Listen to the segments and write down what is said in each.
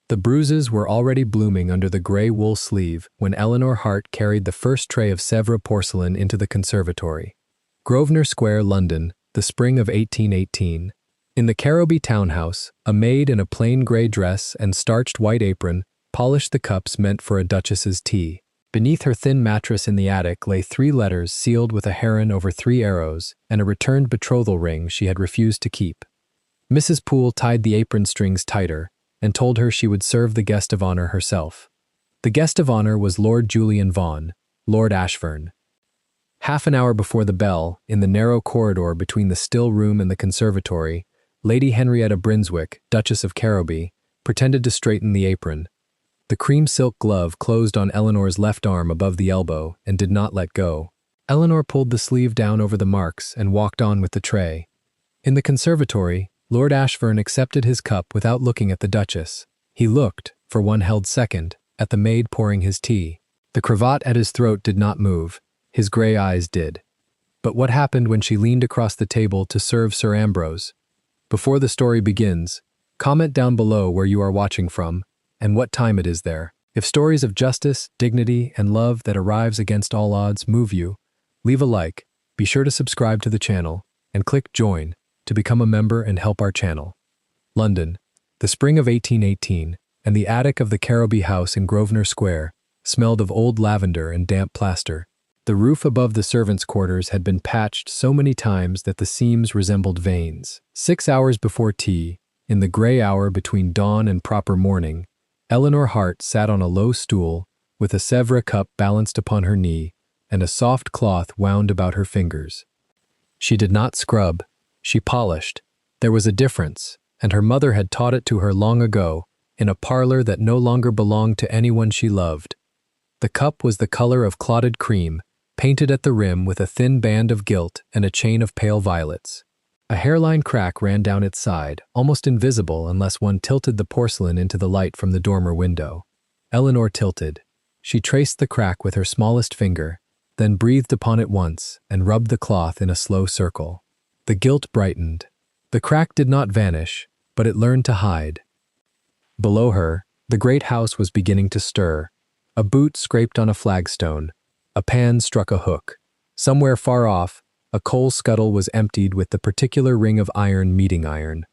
The bruises were already blooming under the gray wool sleeve when Eleanor Hart carried the first tray of Sèvres porcelain into the conservatory. Grosvenor Square, London, the spring of 1818. In the Caroby townhouse, a maid in a plain gray dress and starched white apron polished the cups meant for a duchess's tea. Beneath her thin mattress in the attic lay 3 letters sealed with a heron over 3 arrows and a returned betrothal ring she had refused to keep. Mrs. Poole tied the apron strings tighter and told her she would serve the guest of honor herself. The guest of honor was Lord Julian Vaughan, Lord Ashburn. Half an hour before the bell, in the narrow corridor between the still room and the conservatory, Lady Henrietta Brunswick, Duchess of Caroby, pretended to straighten the apron. The cream silk glove closed on Eleanor's left arm above the elbow and did not let go. Eleanor pulled the sleeve down over the marks and walked on with the tray. In the conservatory, Lord Ashburn accepted his cup without looking at the Duchess. He looked, for one held second, at the maid pouring his tea. The cravat at his throat did not move. His gray eyes did. But what happened when she leaned across the table to serve Sir Ambrose? Before the story begins, comment down below where you are watching from and what time it is there. If stories of justice, dignity, and love that arrives against all odds move you, leave a like, be sure to subscribe to the channel, and click join to become a member and help our channel. London, the spring of 1818, and the attic of the Caroby house in Grosvenor Square smelled of old lavender and damp plaster. The roof above the servants' quarters had been patched so many times that the seams resembled veins. 6 hours before tea, in the gray hour between dawn and proper morning, Eleanor Hart sat on a low stool with a Sèvres cup balanced upon her knee and a soft cloth wound about her fingers. She did not scrub, she polished. There was a difference, and her mother had taught it to her long ago in a parlor that no longer belonged to anyone she loved. The cup was the color of clotted cream, painted at the rim with a thin band of gilt and a chain of pale violets. A hairline crack ran down its side, almost invisible unless one tilted the porcelain into the light from the dormer window. Eleanor tilted. She traced the crack with her smallest finger, then breathed upon it once and rubbed the cloth in a slow circle. The gilt brightened. The crack did not vanish, but it learned to hide. Below her, the great house was beginning to stir. A boot scraped on a flagstone. A pan struck a hook. Somewhere far off, a coal scuttle was emptied with the particular ring of iron meeting iron.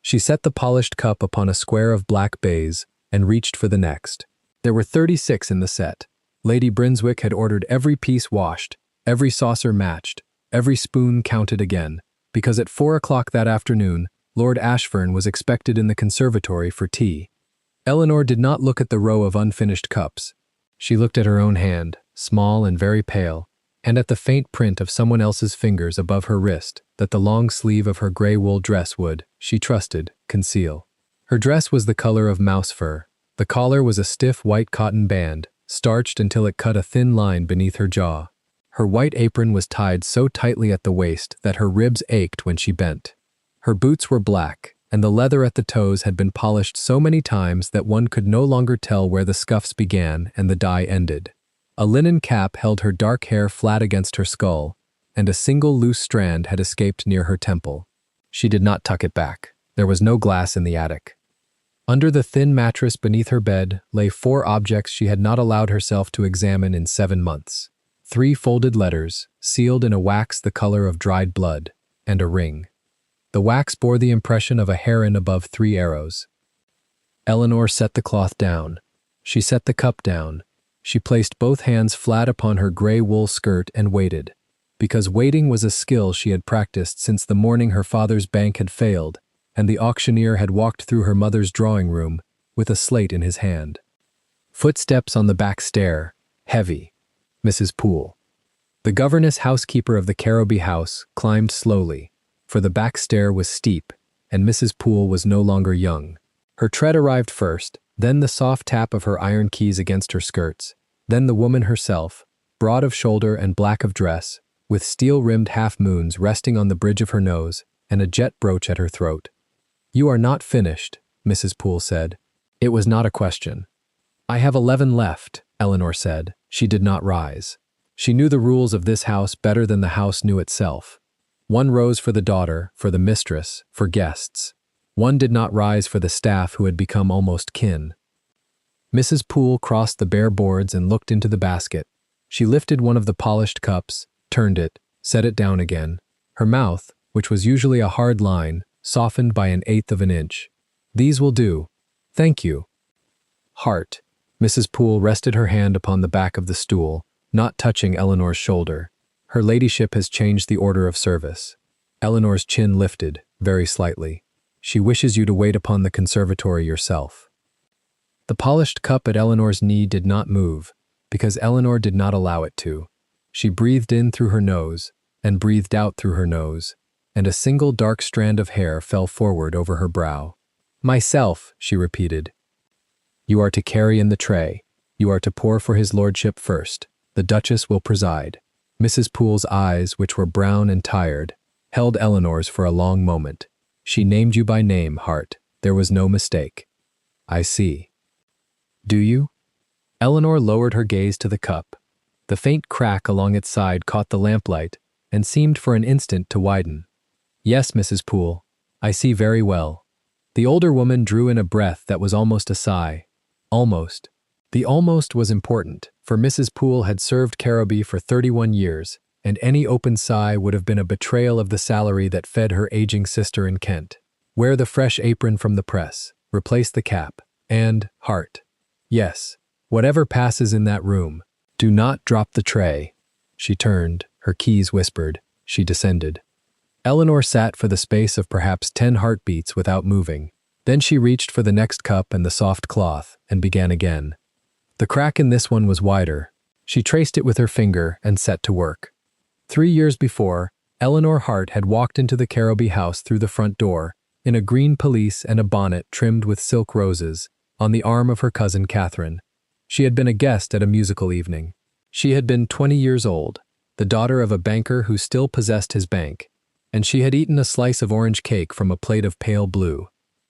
She set the polished cup upon a square of black baize and reached for the next. There were 36 in the set. Lady Brunswick had ordered every piece washed, every saucer matched, every spoon counted again, because at 4 o'clock that afternoon, Lord Ashburn was expected in the conservatory for tea. Eleanor did not look at the row of unfinished cups. She looked at her own hand, small and very pale, and at the faint print of someone else's fingers above her wrist that the long sleeve of her gray wool dress would, she trusted, conceal. Her dress was the color of mouse fur. The collar was a stiff white cotton band, starched until it cut a thin line beneath her jaw. Her white apron was tied so tightly at the waist that her ribs ached when she bent. Her boots were black, and the leather at the toes had been polished so many times that one could no longer tell where the scuffs began and the dye ended. A linen cap held her dark hair flat against her skull, and a single loose strand had escaped near her temple. She did not tuck it back. There was no glass in the attic. Under the thin mattress beneath her bed lay 4 objects she had not allowed herself to examine in 7 months. 3 folded letters, sealed in a wax the color of dried blood, and a ring. The wax bore the impression of a heron above 3 arrows. Eleanor set the cloth down. She set the cup down. She placed both hands flat upon her gray wool skirt and waited, because waiting was a skill she had practiced since the morning her father's bank had failed, and the auctioneer had walked through her mother's drawing room with a slate in his hand. Footsteps on the back stair, heavy. Mrs. Poole. The governess-housekeeper of the Caroby house climbed slowly, for the back stair was steep, and Mrs. Poole was no longer young. Her tread arrived first, then the soft tap of her iron keys against her skirts, then the woman herself, broad of shoulder and black of dress, with steel-rimmed half-moons resting on the bridge of her nose and a jet brooch at her throat. "You are not finished," Mrs. Poole said. It was not a question. "I have 11 left," Eleanor said. She did not rise. She knew the rules of this house better than the house knew itself. 1 rose for the daughter, for the mistress, for guests. One did not rise for the staff who had become almost kin. Mrs. Poole crossed the bare boards and looked into the basket. She lifted one of the polished cups, turned it, set it down again. Her mouth, which was usually a hard line, softened by 1/8 of an inch. "These will do. Thank you." Heart. Mrs. Poole rested her hand upon the back of the stool, not touching Eleanor's shoulder. "Her ladyship has changed the order of service." Eleanor's chin lifted, very slightly. "She wishes you to wait upon the conservatory yourself." The polished cup at Eleanor's knee did not move, because Eleanor did not allow it to. She breathed in through her nose, and breathed out through her nose, and a single dark strand of hair fell forward over her brow. "Myself," she repeated. "You are to carry in the tray. You are to pour for his lordship first. The Duchess will preside." Mrs. Poole's eyes, which were brown and tired, held Eleanor's for a long moment. "She named you by name, Hart. There was no mistake." "I see." "Do you?" Eleanor lowered her gaze to the cup. The faint crack along its side caught the lamplight and seemed for an instant to widen. "Yes, Mrs. Poole, I see very well." The older woman drew in a breath that was almost a sigh. Almost. The almost was important, for Mrs. Poole had served Carrowby for 31 years, and any open sigh would have been a betrayal of the salary that fed her aging sister in Kent. Wear the fresh apron from the press, replace the cap, and, Hart. Yes, whatever passes in that room, do not drop the tray. She turned, her keys whispered, she descended. Eleanor sat for the space of perhaps 10 heartbeats without moving. Then she reached for the next cup and the soft cloth, and began again. The crack in this one was wider. She traced it with her finger and set to work. 3 years before, Eleanor Hart had walked into the Carrowby house through the front door, in a green pelisse and a bonnet trimmed with silk roses, on the arm of her cousin Catherine. She had been a guest at a musical evening. She had been 20 years old, the daughter of a banker who still possessed his bank, and she had eaten a slice of orange cake from a plate of pale blue.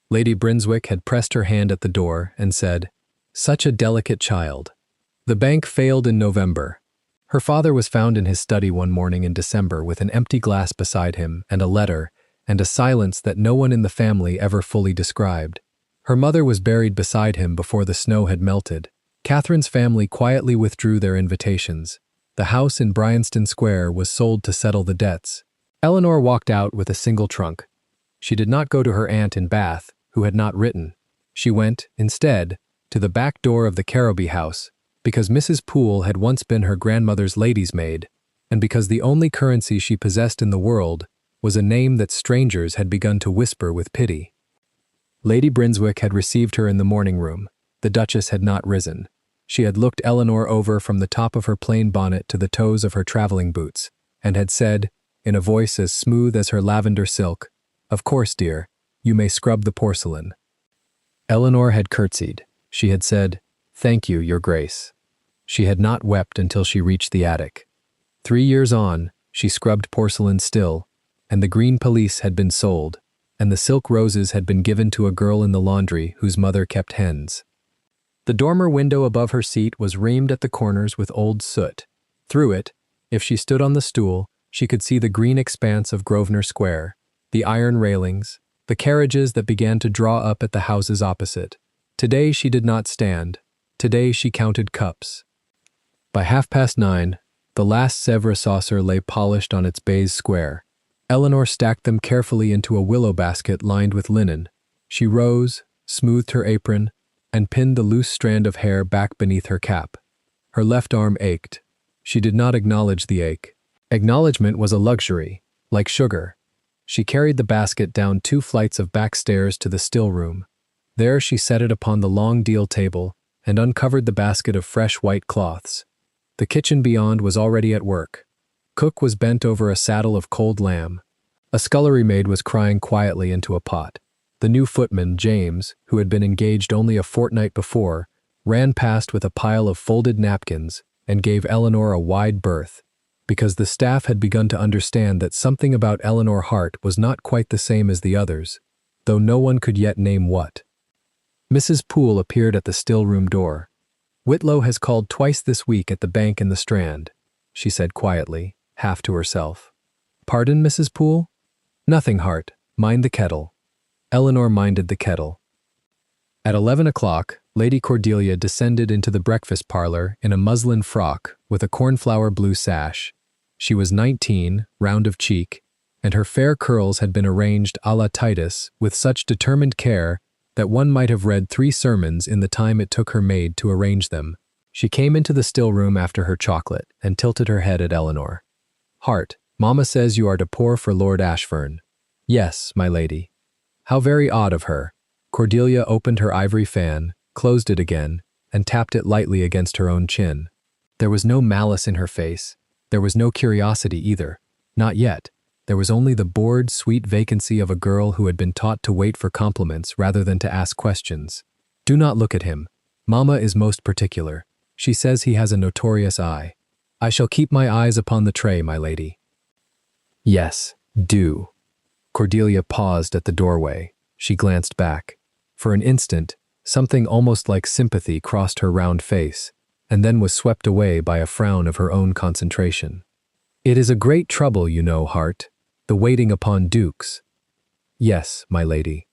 Lady Brunswick had pressed her hand at the door and said, "Such a delicate child." The bank failed in November. Her father was found in his study one morning in December with an empty glass beside him and a letter, and a silence that no one in the family ever fully described. Her mother was buried beside him before the snow had melted. Catherine's family quietly withdrew their invitations. The house in Bryanston Square was sold to settle the debts. Eleanor walked out with a single trunk. She did not go to her aunt in Bath, who had not written. She went, instead, to the back door of the Carrowby house, because Mrs. Poole had once been her grandmother's lady's maid, and because the only currency she possessed in the world was a name that strangers had begun to whisper with pity. Lady Brunswick had received her in the morning room. The Duchess had not risen. She had looked Eleanor over from the top of her plain bonnet to the toes of her traveling boots, and had said, in a voice as smooth as her lavender silk, "Of course, dear, you may scrub the porcelain." Eleanor had curtsied. She had said, "Thank you, Your Grace." She had not wept until she reached the attic. 3 years on, she scrubbed porcelain still, and the green pelisse had been sold, and the silk roses had been given to a girl in the laundry whose mother kept hens. The dormer window above her seat was reamed at the corners with old soot. Through it, if she stood on the stool, she could see the green expanse of Grosvenor Square, the iron railings, the carriages that began to draw up at the houses opposite. Today she did not stand. Today she counted cups. By 9:30, the last Sèvres saucer lay polished on its baize square. Eleanor stacked them carefully into a willow basket lined with linen. She rose, smoothed her apron, and pinned the loose strand of hair back beneath her cap. Her left arm ached. She did not acknowledge the ache. Acknowledgement was a luxury, like sugar. She carried the basket down 2 flights of back stairs to the still room. There she set it upon the long deal table and uncovered the basket of fresh white cloths. The kitchen beyond was already at work. Cook was bent over a saddle of cold lamb. A scullery maid was crying quietly into a pot. The new footman, James, who had been engaged only a fortnight before, ran past with a pile of folded napkins and gave Eleanor a wide berth, because the staff had begun to understand that something about Eleanor Hart was not quite the same as the others, though no one could yet name what. Mrs. Poole appeared at the still-room door. "Whitlow has called twice this week at the bank in the Strand," she said quietly, half to herself. "Pardon, Mrs. Poole?" "Nothing, Hart. Mind the kettle." Eleanor minded the kettle. At 11 o'clock, Lady Cordelia descended into the breakfast parlor in a muslin frock with a cornflower blue sash. She was 19, round of cheek, and her fair curls had been arranged à la Titus with such determined care that one might have read 3 sermons in the time it took her maid to arrange them. She came into the still room after her chocolate and tilted her head at Eleanor. "Heart, Mamma says you are to pour for Lord Ashfern." "Yes, my lady." "How very odd of her." Cordelia opened her ivory fan, closed it again, and tapped it lightly against her own chin. There was no malice in her face. There was no curiosity either. Not yet. There was only the bored, sweet vacancy of a girl who had been taught to wait for compliments rather than to ask questions. "Do not look at him. Mamma is most particular. She says he has a notorious eye." "I shall keep my eyes upon the tray, my lady." "Yes, do." Cordelia paused at the doorway. She glanced back. For an instant, something almost like sympathy crossed her round face, and then was swept away by a frown of her own concentration. "It is a great trouble, you know, Heart, the waiting upon dukes." "Yes, my lady."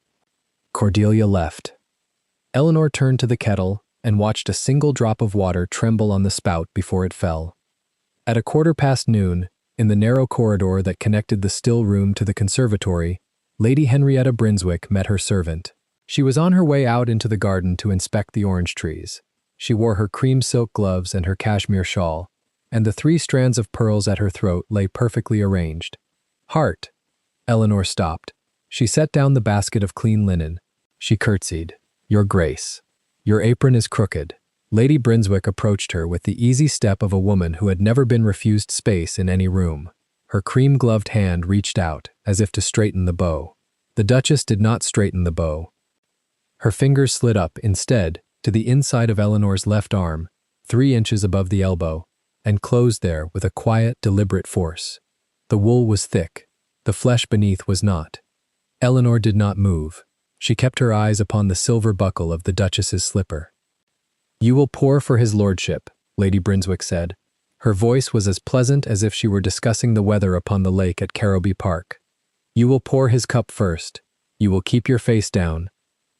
Cordelia left. Eleanor turned to the kettle and watched a single drop of water tremble on the spout before it fell. At noon, in the narrow corridor that connected the still room to the conservatory, Lady Henrietta Brunswick met her servant. She was on her way out into the garden to inspect the orange trees. She wore her cream silk gloves and her cashmere shawl, and the 3 strands of pearls at her throat lay perfectly arranged. "Heart." Eleanor stopped. She set down the basket of clean linen. She curtsied. "Your Grace. Your apron is crooked." Lady Brunswick approached her with the easy step of a woman who had never been refused space in any room. Her cream-gloved hand reached out, as if to straighten the bow. The Duchess did not straighten the bow. Her fingers slid up, instead, to the inside of Eleanor's left arm, 3 inches above the elbow, and closed there with a quiet, deliberate force. The wool was thick. The flesh beneath was not. Eleanor did not move. She kept her eyes upon the silver buckle of the Duchess's slipper. "You will pour for his lordship," Lady Brunswick said. Her voice was as pleasant as if she were discussing the weather upon the lake at Caroby Park. "You will pour his cup first. You will keep your face down.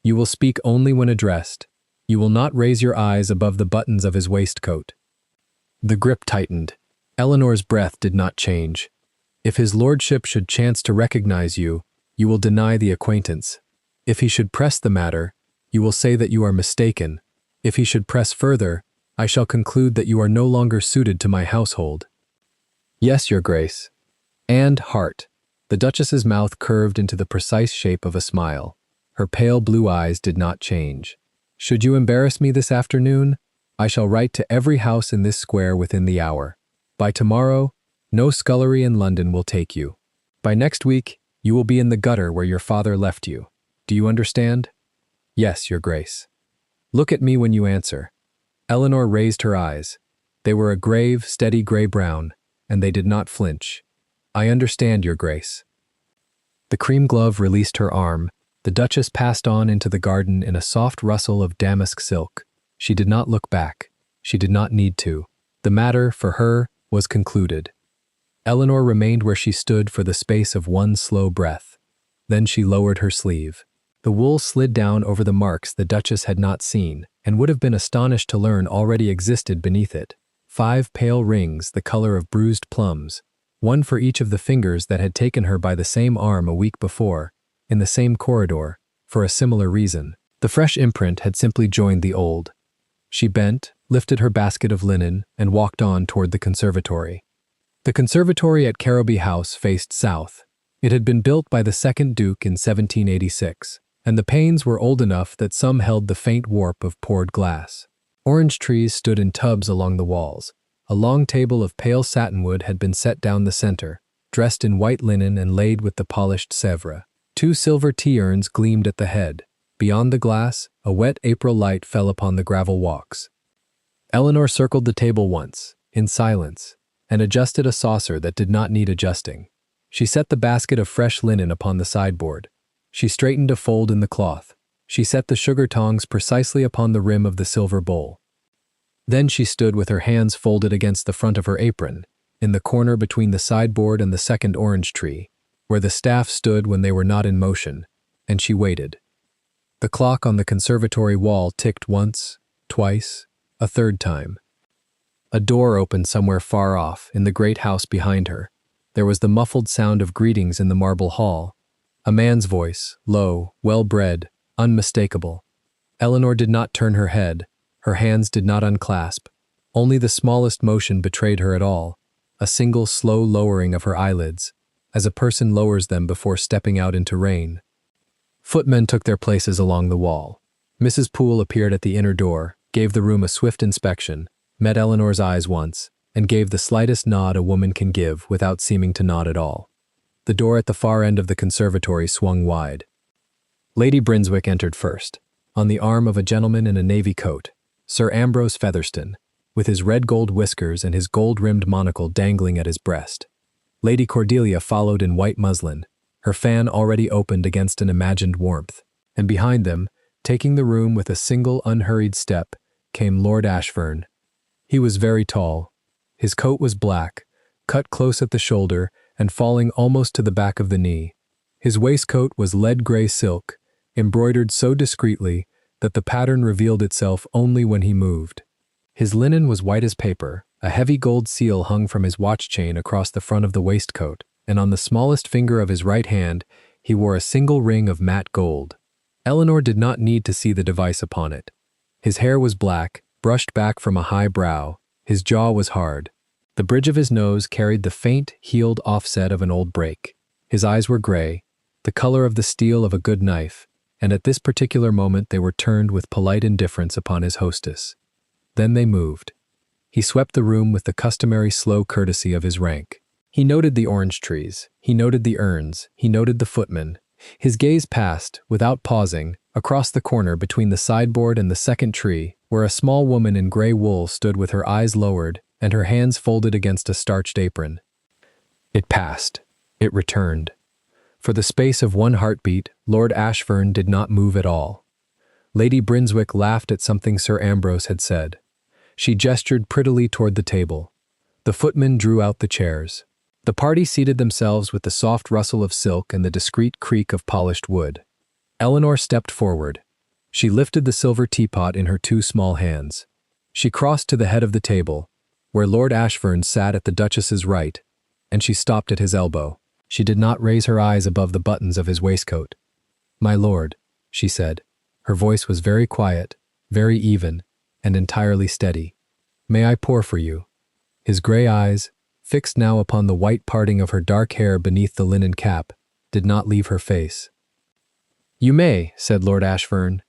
You will speak only when addressed. You will not raise your eyes above the buttons of his waistcoat." The grip tightened. Eleanor's breath did not change. "If his lordship should chance to recognize you, you will deny the acquaintance. If he should press the matter, you will say that you are mistaken. If he should press further, I shall conclude that you are no longer suited to my household." "Yes, your Grace." "And Heart." The Duchess's mouth curved into the precise shape of a smile. Her pale blue eyes did not change. "Should you embarrass me this afternoon, I shall write to every house in this square within the hour. By tomorrow, no scullery in London will take you. By next week, you will be in the gutter where your father left you. Do you understand?" "Yes, your Grace." "Look at me when you answer." Eleanor raised her eyes. They were a grave, steady gray-brown, and they did not flinch. "I understand, your Grace." The cream glove released her arm. The Duchess passed on into the garden in a soft rustle of damask silk. She did not look back. She did not need to. The matter, for her, was concluded. Eleanor remained where she stood for the space of one slow breath. Then she lowered her sleeve. The wool slid down over the marks the Duchess had not seen, and would have been astonished to learn already existed beneath it. 5 pale rings the color of bruised plums, one for each of the fingers that had taken her by the same arm a week before, in the same corridor, for a similar reason. The fresh imprint had simply joined the old. She bent, lifted her basket of linen, and walked on toward the conservatory. The conservatory at Caroby House faced south. It had been built by the second Duke in 1786, and the panes were old enough that some held the faint warp of poured glass. Orange trees stood in tubs along the walls. A long table of pale satinwood had been set down the center, dressed in white linen and laid with the polished Sèvres. 2 silver tea-urns gleamed at the head. Beyond the glass, a wet April light fell upon the gravel walks. Eleanor circled the table once, in silence, and adjusted a saucer that did not need adjusting. She set the basket of fresh linen upon the sideboard. She straightened a fold in the cloth. She set the sugar tongs precisely upon the rim of the silver bowl. Then she stood with her hands folded against the front of her apron, in the corner between the sideboard and the second orange tree, where the staff stood when they were not in motion, and she waited. The clock on the conservatory wall ticked once, twice, a third time. A door opened somewhere far off, in the great house behind her. There was the muffled sound of greetings in the marble hall. A man's voice, low, well-bred, unmistakable. Eleanor did not turn her head. Her hands did not unclasp. Only the smallest motion betrayed her at all, a single slow lowering of her eyelids, as a person lowers them before stepping out into rain. Footmen took their places along the wall. Mrs. Poole appeared at the inner door, gave the room a swift inspection, met Eleanor's eyes once, and gave the slightest nod a woman can give without seeming to nod at all. The door at the far end of the conservatory swung wide. Lady Brunswick entered first, on the arm of a gentleman in a navy coat, Sir Ambrose Featherston, with his red-gold whiskers and his gold-rimmed monocle dangling at his breast. Lady Cordelia followed in white muslin, her fan already opened against an imagined warmth, and behind them, taking the room with a single unhurried step, came Lord Ashfern. He was very tall. His coat was black, cut close at the shoulder and falling almost to the back of the knee. His waistcoat was lead-gray silk, embroidered so discreetly that the pattern revealed itself only when he moved. His linen was white as paper, a heavy gold seal hung from his watch chain across the front of the waistcoat, and on the smallest finger of his right hand he wore a single ring of matte gold. Eleanor did not need to see the device upon it. His hair was black, brushed back from a high brow. His jaw was hard. The bridge of his nose carried the faint, healed offset of an old break. His eyes were gray, the color of the steel of a good knife, and at this particular moment they were turned with polite indifference upon his hostess. Then they moved. He swept the room with the customary slow courtesy of his rank. He noted the orange trees, he noted the urns, he noted the footmen. His gaze passed, without pausing, across the corner between the sideboard and the second tree, where a small woman in gray wool stood with her eyes lowered and her hands folded against a starched apron. It passed. It returned. For the space of one heartbeat, Lord Ashfern did not move at all. Lady Brunswick laughed at something Sir Ambrose had said. She gestured prettily toward the table. The footmen drew out the chairs. The party seated themselves with the soft rustle of silk and the discreet creak of polished wood. Eleanor stepped forward. She lifted the silver teapot in her two small hands. She crossed to the head of the table, where Lord Ashfern sat at the Duchess's right, and she stopped at his elbow. She did not raise her eyes above the buttons of his waistcoat. "My lord," she said. Her voice was very quiet, very even, and entirely steady. "May I pour for you?" His gray eyes, fixed now upon the white parting of her dark hair beneath the linen cap, did not leave her face. "You may," said Lord Ashfern,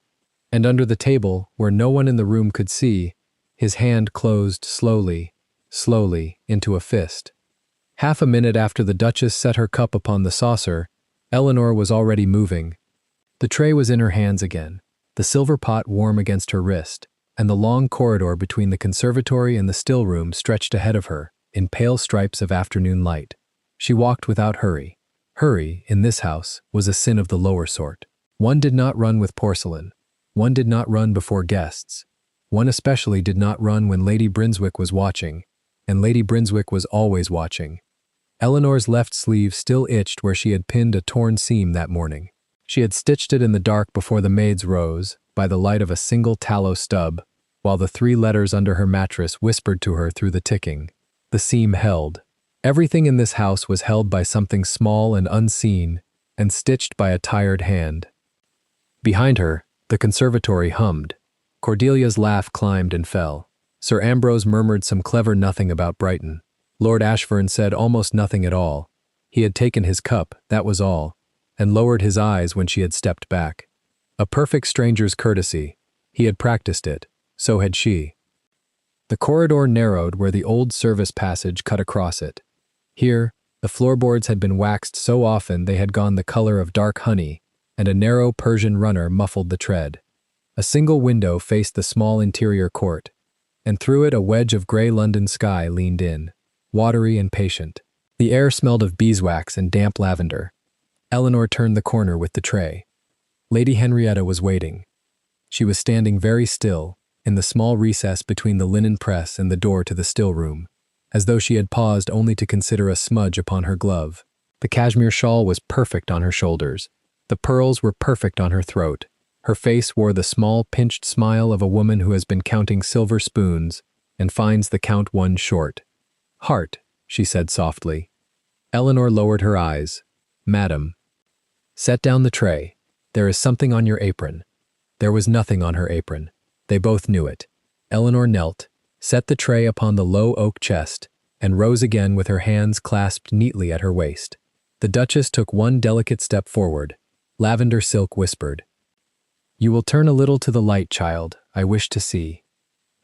and under the table, where no one in the room could see, his hand closed slowly, slowly, into a fist. Half a minute after the Duchess set her cup upon the saucer, Eleanor was already moving. The tray was in her hands again, the silver pot warm against her wrist, and the long corridor between the conservatory and the still room stretched ahead of her, in pale stripes of afternoon light. She walked without hurry. Hurry, in this house, was a sin of the lower sort. One did not run with porcelain. One did not run before guests. One especially did not run when Lady Brunswick was watching, and Lady Brunswick was always watching. Eleanor's left sleeve still itched where she had pinned a torn seam that morning. She had stitched it in the dark before the maids rose, by the light of a single tallow stub, while the 3 letters under her mattress whispered to her through the ticking. The seam held. Everything in this house was held by something small and unseen, and stitched by a tired hand. Behind her, the conservatory hummed. Cordelia's laugh climbed and fell. Sir Ambrose murmured some clever nothing about Brighton. Lord Ashfern said almost nothing at all. He had taken his cup, that was all, and lowered his eyes when she had stepped back. A perfect stranger's courtesy. He had practiced it. So had she. The corridor narrowed where the old service passage cut across it. Here, the floorboards had been waxed so often they had gone the color of dark honey, and a narrow Persian runner muffled the tread. A single window faced the small interior court, and through it a wedge of gray London sky leaned in, watery and patient. The air smelled of beeswax and damp lavender. Eleanor turned the corner with the tray. Lady Henrietta was waiting. She was standing very still, in the small recess between the linen press and the door to the still room, as though she had paused only to consider a smudge upon her glove. The cashmere shawl was perfect on her shoulders. The pearls were perfect on her throat. Her face wore the small, pinched smile of a woman who has been counting silver spoons and finds the count one short. "Heart," she said softly. Eleanor lowered her eyes. "Madam." "Set down the tray. There is something on your apron." There was nothing on her apron. They both knew it. Eleanor knelt, set the tray upon the low oak chest, and rose again with her hands clasped neatly at her waist. The Duchess took one delicate step forward. Lavender Silk whispered, "You will turn a little to the light, child. I wish to see."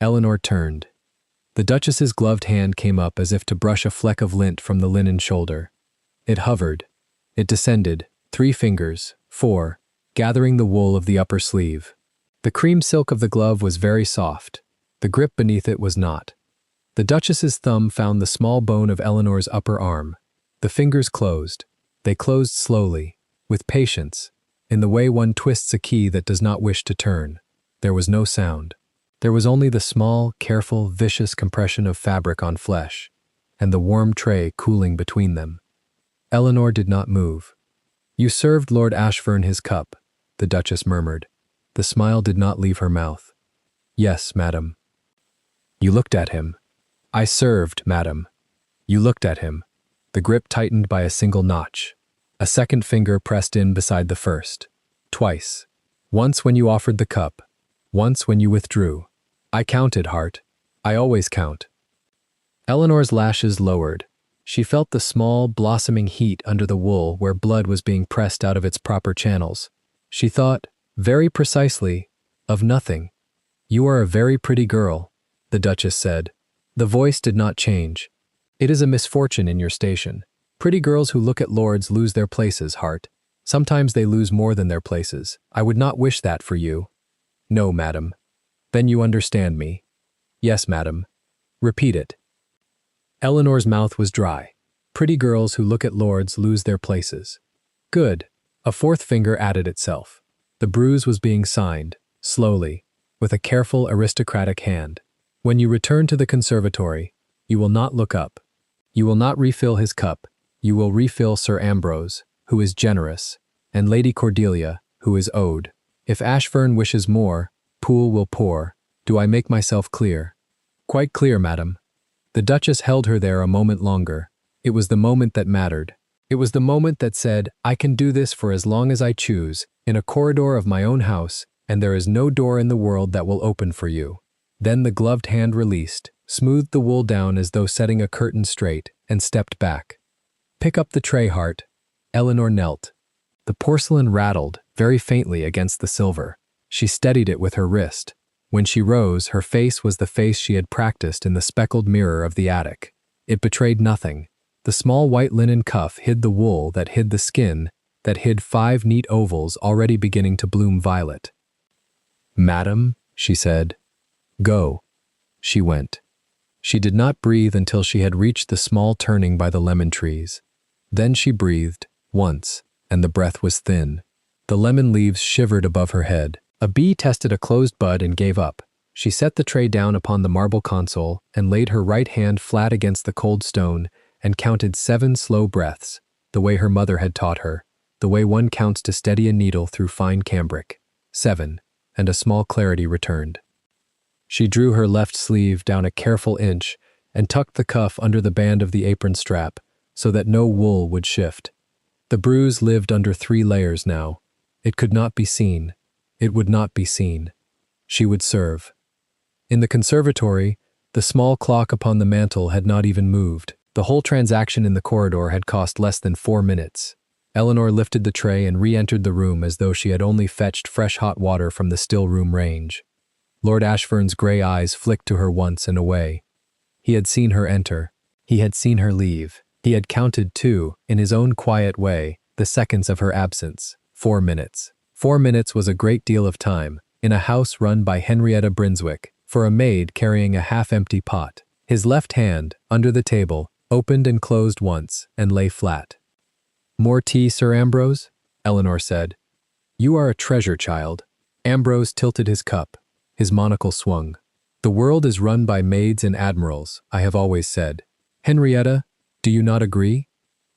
Eleanor turned. The Duchess's gloved hand came up as if to brush a fleck of lint from the linen shoulder. It hovered. It descended, 3 fingers, 4, gathering the wool of the upper sleeve. The cream silk of the glove was very soft. The grip beneath it was not. The Duchess's thumb found the small bone of Eleanor's upper arm. The fingers closed. They closed slowly, with patience, in the way one twists a key that does not wish to turn. There was no sound. There was only the small, careful, vicious compression of fabric on flesh, and the warm tray cooling between them. Eleanor did not move. "You served Lord Ashfern his cup," the Duchess murmured. The smile did not leave her mouth. "Yes, madam." "You looked at him." "I served, madam." "You looked at him." The grip tightened by a single notch. A second finger pressed in beside the first. Twice. Once when you offered the cup. Once when you withdrew. "I counted, Heart. I always count." Eleanor's lashes lowered. She felt the small, blossoming heat under the wool where blood was being pressed out of its proper channels. She thought, very precisely, of nothing. "You are a very pretty girl," the Duchess said. The voice did not change. "It is a misfortune in your station. Pretty girls who look at lords lose their places, Heart. Sometimes they lose more than their places. I would not wish that for you." "No, madam." "Then you understand me." "Yes, madam." "Repeat it." Eleanor's mouth was dry. "Pretty girls who look at lords lose their places." "Good." A fourth finger added itself. The Bruise was being signed, slowly, with a careful aristocratic hand. "When you return to the conservatory, you will not look up. You will not refill his cup. You will refill Sir Ambrose, who is generous, and Lady Cordelia, who is owed. If Ashfern wishes more, Poole will pour. Do I make myself clear?" "Quite clear, madam." The Duchess held her there a moment longer. It was the moment that mattered. It was the moment that said, "I can do this for as long as I choose, in a corridor of my own house, and there is no door in the world that will open for you." Then the gloved hand released, smoothed the wool down as though setting a curtain straight, and stepped back. "Pick up the tray, Heart." Eleanor knelt. The porcelain rattled, very faintly, against the silver. She steadied it with her wrist. When she rose, her face was the face she had practiced in the speckled mirror of the attic. It betrayed nothing. The small white linen cuff hid the wool that hid the skin, that hid 5 neat ovals already beginning to bloom violet. "Madam," she said. "Go." She went. She did not breathe until she had reached the small turning by the lemon trees. Then she breathed, once, and the breath was thin. The lemon leaves shivered above her head. A bee tested a closed bud and gave up. She set the tray down upon the marble console and laid her right hand flat against the cold stone and counted 7 slow breaths, the way her mother had taught her, the way one counts to steady a needle through fine cambric. 7, and a small clarity returned. She drew her left sleeve down a careful inch and tucked the cuff under the band of the apron strap so that no wool would shift. The Bruise lived under 3 layers now. It could not be seen. It would not be seen. She would serve. In the conservatory, the small clock upon the mantel had not even moved. The whole transaction in the corridor had cost less than 4 minutes. Eleanor lifted the tray and re-entered the room as though she had only fetched fresh hot water from the still room range. Lord Ashfern's grey eyes flicked to her once and away. He had seen her enter. He had seen her leave. He had counted, too, in his own quiet way, the seconds of her absence. 4 minutes. 4 minutes was a great deal of time, in a house run by Henrietta Brinswick, for a maid carrying a half-empty pot. His left hand, under the table, opened and closed once, and lay flat. "More tea, Sir Ambrose?" Eleanor said. "You are a treasure, child." Ambrose tilted his cup. His monocle swung. "The world is run by maids and admirals, I have always said. Henrietta, do you not agree?"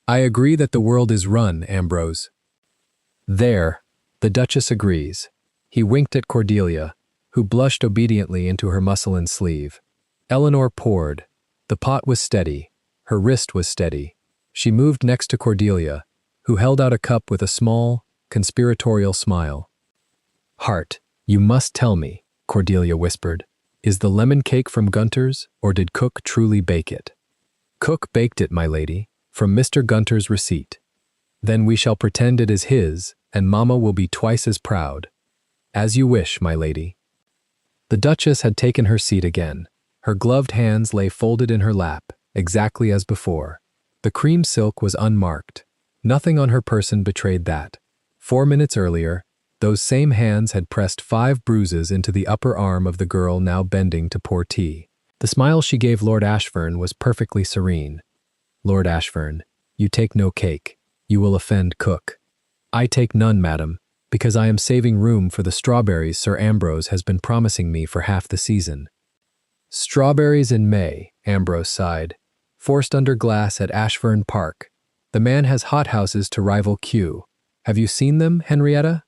"I agree that the world is run, Ambrose." There, the Duchess agrees. He winked at Cordelia, who blushed obediently into her muslin sleeve. Eleanor poured. The pot was steady. Her wrist was steady. She moved next to Cordelia, who held out a cup with a small, conspiratorial smile. "Hart, you must tell me," Cordelia whispered. "Is the lemon cake from Gunter's, or did Cook truly bake it?" "Cook baked it, my lady, from Mr. Gunter's receipt." "Then we shall pretend it is his, and Mamma will be twice as proud." "As you wish, my lady." The Duchess had taken her seat again. Her gloved hands lay folded in her lap, exactly as before. The cream silk was unmarked. Nothing on her person betrayed that. 4 minutes earlier, those same hands had pressed 5 bruises into the upper arm of the girl now bending to pour tea. The smile she gave Lord Ashfern was perfectly serene. "Lord Ashfern, you take no cake. You will offend Cook." "I take none, madam, because I am saving room for the strawberries Sir Ambrose has been promising me for half the season." "Strawberries in May," Ambrose sighed. "Forced under glass at Ashfern Park. The man has hothouses to rival Kew. Have you seen them, Henrietta?"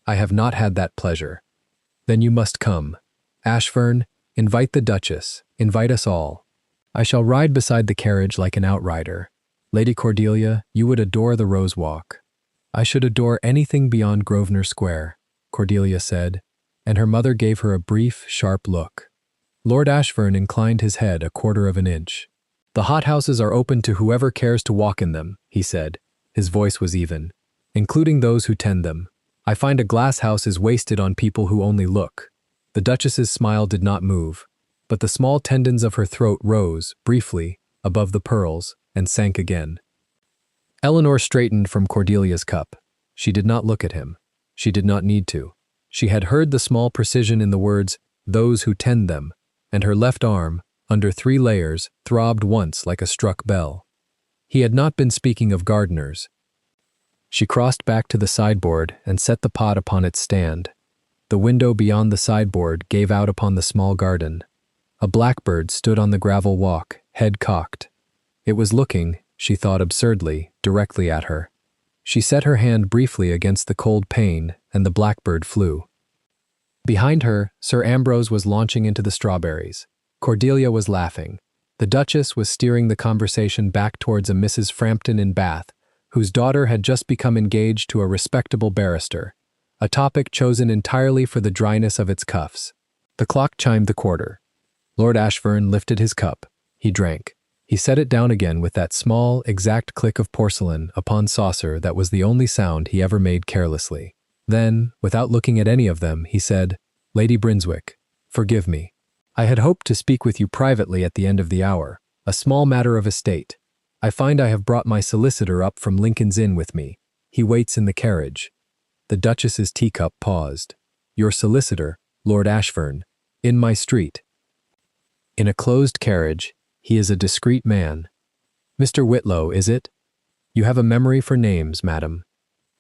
"I have not had that pleasure." "Then you must come. Ashfern, invite the Duchess, invite us all. I shall ride beside the carriage like an outrider. Lady Cordelia, you would adore the Rose Walk." "I should adore anything beyond Grosvenor Square," Cordelia said, and her mother gave her a brief, sharp look. Lord Ashfern inclined his head 1/4 of an inch. "The hothouses are open to whoever cares to walk in them," he said. His voice was even. "Including those who tend them. I find a glass house is wasted on people who only look." The Duchess's smile did not move, but the small tendons of her throat rose, briefly, above the pearls, and sank again. Eleanor straightened from Cordelia's cup. She did not look at him. She did not need to. She had heard the small precision in the words, "those who tend them," and her left arm, under 3 layers, throbbed once like a struck bell. He had not been speaking of gardeners. She crossed back to the sideboard and set the pot upon its stand. The window beyond the sideboard gave out upon the small garden. A blackbird stood on the gravel walk, head cocked. It was looking, she thought absurdly, directly at her. She set her hand briefly against the cold pane, and the blackbird flew. Behind her, Sir Ambrose was launching into the strawberries. Cordelia was laughing. The Duchess was steering the conversation back towards a Mrs. Frampton in Bath, whose daughter had just become engaged to a respectable barrister, a topic chosen entirely for the dryness of its cuffs. The clock chimed the 1/4. Lord Ashfern lifted his cup. He drank. He set it down again with that small, exact click of porcelain upon saucer that was the only sound he ever made carelessly. Then, without looking at any of them, he said, "Lady Brinswick, forgive me. I had hoped to speak with you privately at the end of the hour, a small matter of estate. I find I have brought my solicitor up from Lincoln's Inn with me. He waits in the carriage." The Duchess's teacup paused. "Your solicitor, Lord Ashfern, in my street." "In a closed carriage. He is a discreet man." "Mr. Whitlow, is it? You have a memory for names, madam."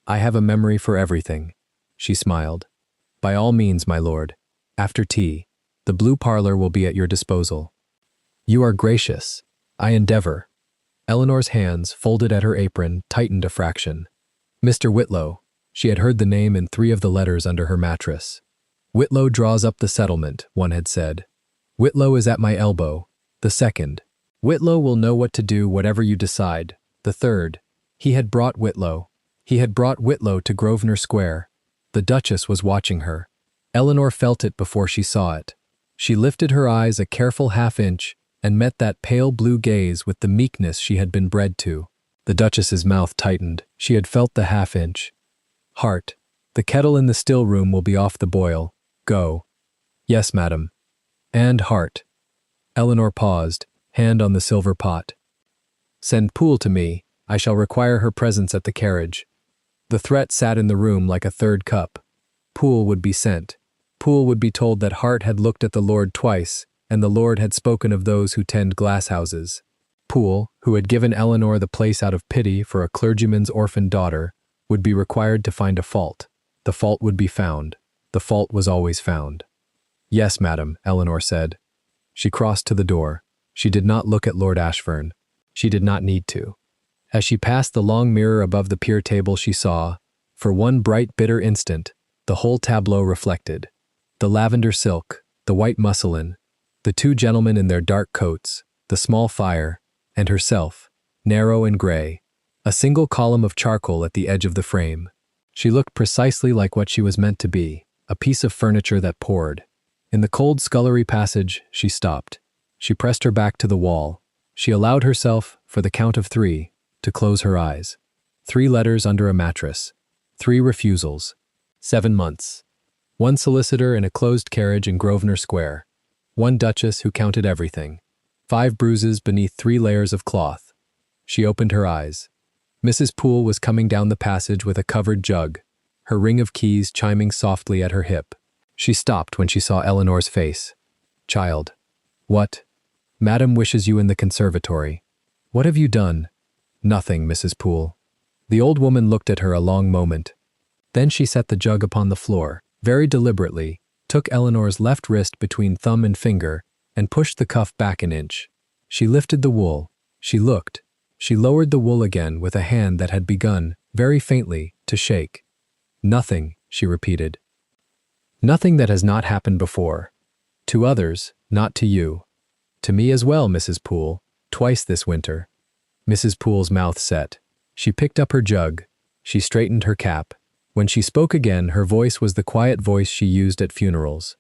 "I have a memory for everything." She smiled. "By all means, my lord. After tea. The blue parlor will be at your disposal." "You are gracious. I endeavor." Eleanor's hands, folded at her apron, tightened a fraction. "Mr. Whitlow." She had heard the name in 3 of the letters under her mattress. "Whitlow draws up the settlement," one had said. "Whitlow is at my elbow." The second. "Whitlow will know what to do whatever you decide." The third. He had brought Whitlow. He had brought Whitlow to Grosvenor Square. The Duchess was watching her. Eleanor felt it before she saw it. She lifted her eyes a careful half-inch and met that pale blue gaze with the meekness she had been bred to. The Duchess's mouth tightened. She had felt the half-inch. "Hart, the kettle in the still room will be off the boil. Go." "Yes, madam." "And Hart." Eleanor paused, hand on the silver pot. "Send Poole to me. I shall require her presence at the carriage." The threat sat in the room like a third cup. Poole would be sent. Poole would be told that Hart had looked at the Lord twice, and the Lord had spoken of those who tend glasshouses. Poole, who had given Eleanor the place out of pity for a clergyman's orphan daughter, would be required to find a fault. The fault would be found. The fault was always found. "Yes, madam," Eleanor said. She crossed to the door. She did not look at Lord Ashfern. She did not need to. As she passed the long mirror above the pier table, she saw, For one bright, bitter instant, the whole tableau reflected. The lavender silk, the white muslin, the two gentlemen in their dark coats, the small fire, and herself, narrow and gray, a single column of charcoal at the edge of the frame. She looked precisely like what she was meant to be, a piece of furniture that poured. In the cold scullery passage, she stopped. She pressed her back to the wall. She allowed herself, for the count of 3, to close her eyes. 3 letters under a mattress. 3 refusals. 7 months. 1 solicitor in a closed carriage in Grosvenor Square. 1 duchess who counted everything. 5 bruises beneath 3 layers of cloth. She opened her eyes. Mrs. Poole was coming down the passage with a covered jug, her ring of keys chiming softly at her hip. She stopped when she saw Eleanor's face. "Child." "What?" "Madam wishes you in the conservatory." "What have you done?" "Nothing, Mrs. Poole." The old woman looked at her a long moment. Then she set the jug upon the floor, very deliberately, took Eleanor's left wrist between thumb and finger, and pushed the cuff back an inch. She lifted the wool. She looked. She lowered the wool again with a hand that had begun, very faintly, to shake. "Nothing," she repeated. "Nothing that has not happened before. To others, not to you. To me as well, Mrs. Poole, twice this winter." Mrs. Poole's mouth set. She picked up her jug. She straightened her cap. When she spoke again, her voice was the quiet voice she used at funerals.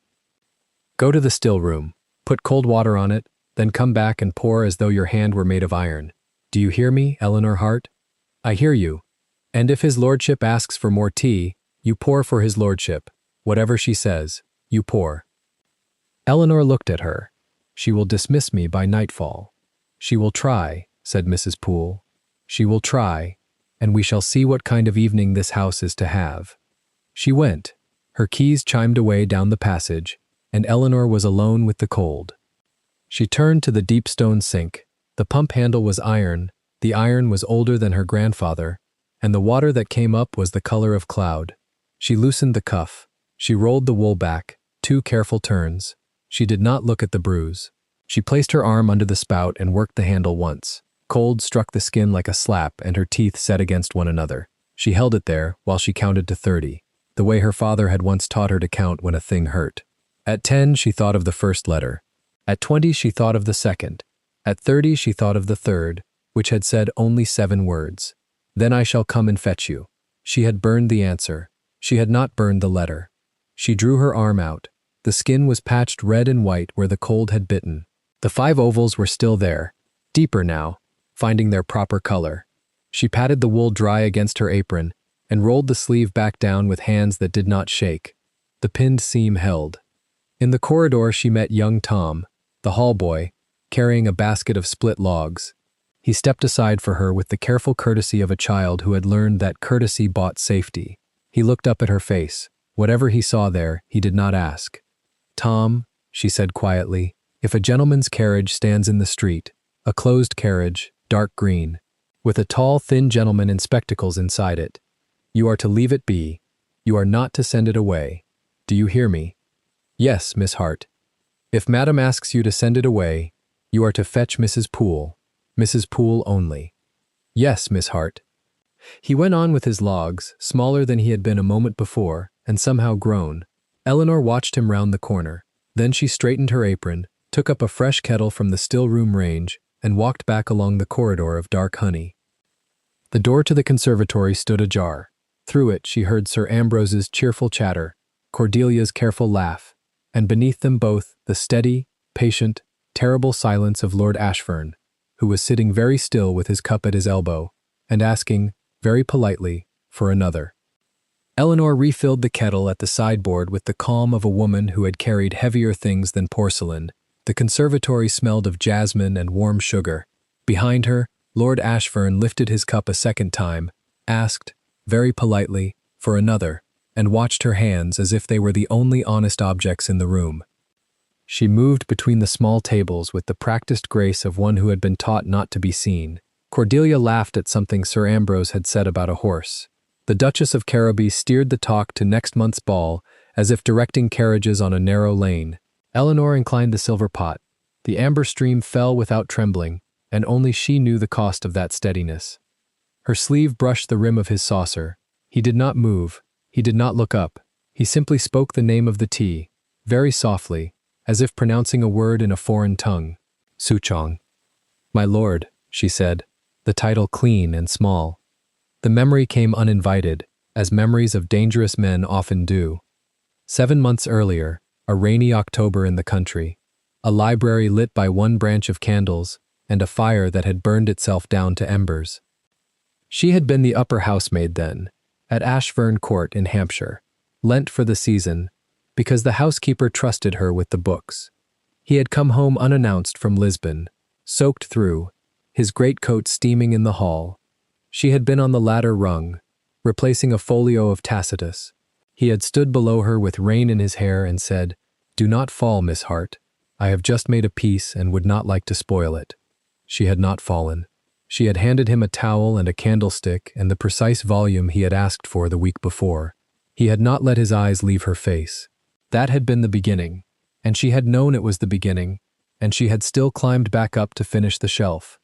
"Go to the still room. Put cold water on it, then come back and pour as though your hand were made of iron. Do you hear me, Eleanor Hart?" "I hear you. And if his lordship asks for more tea, you pour for his lordship. Whatever she says, you pour." Eleanor looked at her. "She will dismiss me by nightfall." "She will try," said Mrs. Poole. "She will try, and we shall see what kind of evening this house is to have." She went. Her keys chimed away down the passage, and Eleanor was alone with the cold. She turned to the deep stone sink. The pump handle was iron, the iron was older than her grandfather, and the water that came up was the color of cloud. She loosened the cuff. She rolled the wool back, 2 careful turns. She did not look at the bruise. She placed her arm under the spout and worked the handle once. Cold struck the skin like a slap and her teeth set against one another. She held it there while she counted to 30, the way her father had once taught her to count when a thing hurt. At 10, she thought of the first letter. At 20, she thought of the second. At 30, she thought of the third, which had said only 7 words. "Then I shall come and fetch you." She had burned the answer. She had not burned the letter. She drew her arm out. The skin was patched red and white where the cold had bitten. The 5 ovals were still there, deeper now, finding their proper color. She patted the wool dry against her apron and rolled the sleeve back down with hands that did not shake. The pinned seam held. In the corridor she met young Tom, the hall boy, carrying a basket of split logs. He stepped aside for her with the careful courtesy of a child who had learned that courtesy bought safety. He looked up at her face. Whatever he saw there, he did not ask. "Tom," she said quietly, "if a gentleman's carriage stands in the street, a closed carriage, dark green, with a tall, thin gentleman in spectacles inside it, you are to leave it be. You are not to send it away. Do you hear me?" "Yes, Miss Hart." "If Madam asks you to send it away, you are to fetch Mrs. Poole. Mrs. Poole only." "Yes, Miss Hart." He went on with his logs, smaller than he had been a moment before, and somehow grown. Eleanor watched him round the corner. Then she straightened her apron, took up a fresh kettle from the still-room range, and walked back along the corridor of dark honey. The door to the conservatory stood ajar. Through it she heard Sir Ambrose's cheerful chatter, Cordelia's careful laugh, and beneath them both the steady, patient, terrible silence of Lord Ashfern, who was sitting very still with his cup at his elbow, and asking, very politely, for another. Eleanor refilled the kettle at the sideboard with the calm of a woman who had carried heavier things than porcelain. The conservatory smelled of jasmine and warm sugar. Behind her, Lord Ashfern lifted his cup a second time, asked, very politely, for another, and watched her hands as if they were the only honest objects in the room. She moved between the small tables with the practiced grace of one who had been taught not to be seen. Cordelia laughed at something Sir Ambrose had said about a horse. The Duchess of Carriby steered the talk to next month's ball, as if directing carriages on a narrow lane. Eleanor inclined the silver pot. The amber stream fell without trembling, and only she knew the cost of that steadiness. Her sleeve brushed the rim of his saucer. He did not move. He did not look up. He simply spoke the name of the tea, very softly, as if pronouncing a word in a foreign tongue. Suchong. My lord, she said, the title clean and small. The memory came uninvited, as memories of dangerous men often do. 7 months earlier, a rainy October in the country, a library lit by one branch of candles, and a fire that had burned itself down to embers. She had been the upper housemaid then, at Ashfern Court in Hampshire, lent for the season, because the housekeeper trusted her with the books. He had come home unannounced from Lisbon, soaked through, his greatcoat steaming in the hall. She had been on the ladder rung, replacing a folio of Tacitus. He had stood below her with rain in his hair and said, "Do not fall, Miss Hart. I have just made a peace and would not like to spoil it." She had not fallen. She had handed him a towel and a candlestick and the precise volume he had asked for the week before. He had not let his eyes leave her face. That had been the beginning, and she had known it was the beginning, and she had still climbed back up to finish the shelf.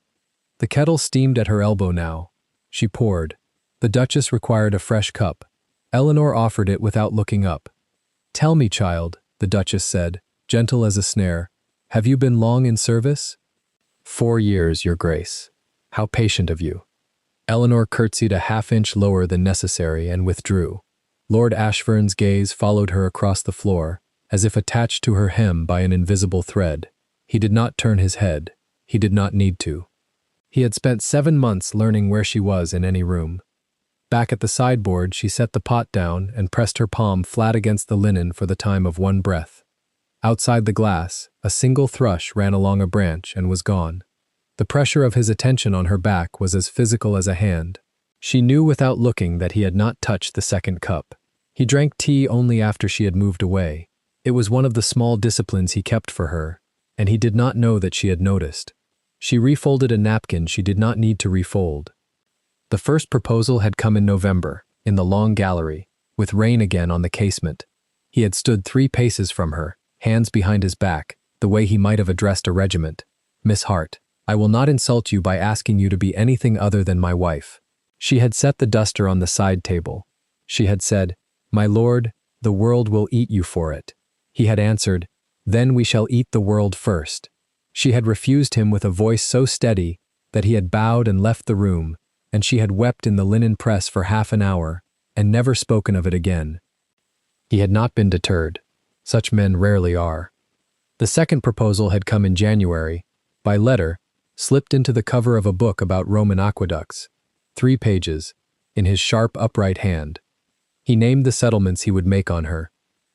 The kettle steamed at her elbow now. She poured. The Duchess required a fresh cup. Eleanor offered it without looking up. "Tell me, child," the Duchess said, gentle as a snare, "have you been long in service?" "4 years, your grace. How patient of you." Eleanor curtsied a half-inch lower than necessary and withdrew. Lord Ashfurn's gaze followed her across the floor, as if attached to her hem by an invisible thread. He did not turn his head. He did not need to. He had spent 7 months learning where she was in any room. Back at the sideboard, she set the pot down and pressed her palm flat against the linen for the time of one breath. Outside the glass, a single thrush ran along a branch and was gone. The pressure of his attention on her back was as physical as a hand. She knew without looking that he had not touched the second cup. He drank tea only after she had moved away. It was one of the small disciplines he kept for her, and he did not know that she had noticed. She refolded a napkin she did not need to refold. The first proposal had come in November, in the long gallery, with rain again on the casement. He had stood 3 paces from her, hands behind his back, the way he might have addressed a regiment. "Miss Hart, I will not insult you by asking you to be anything other than my wife." She had set the duster on the side table. She had said, "My lord, the world will eat you for it." He had answered, "Then we shall eat the world first." She had refused him with a voice so steady that he had bowed and left the room, and she had wept in the linen press for half an hour and never spoken of it again. He had not been deterred. Such men rarely are. The second proposal had come in January, by letter, slipped into the cover of a book about Roman aqueducts. 3 pages, in his sharp, upright hand. He named the settlements he would make on her.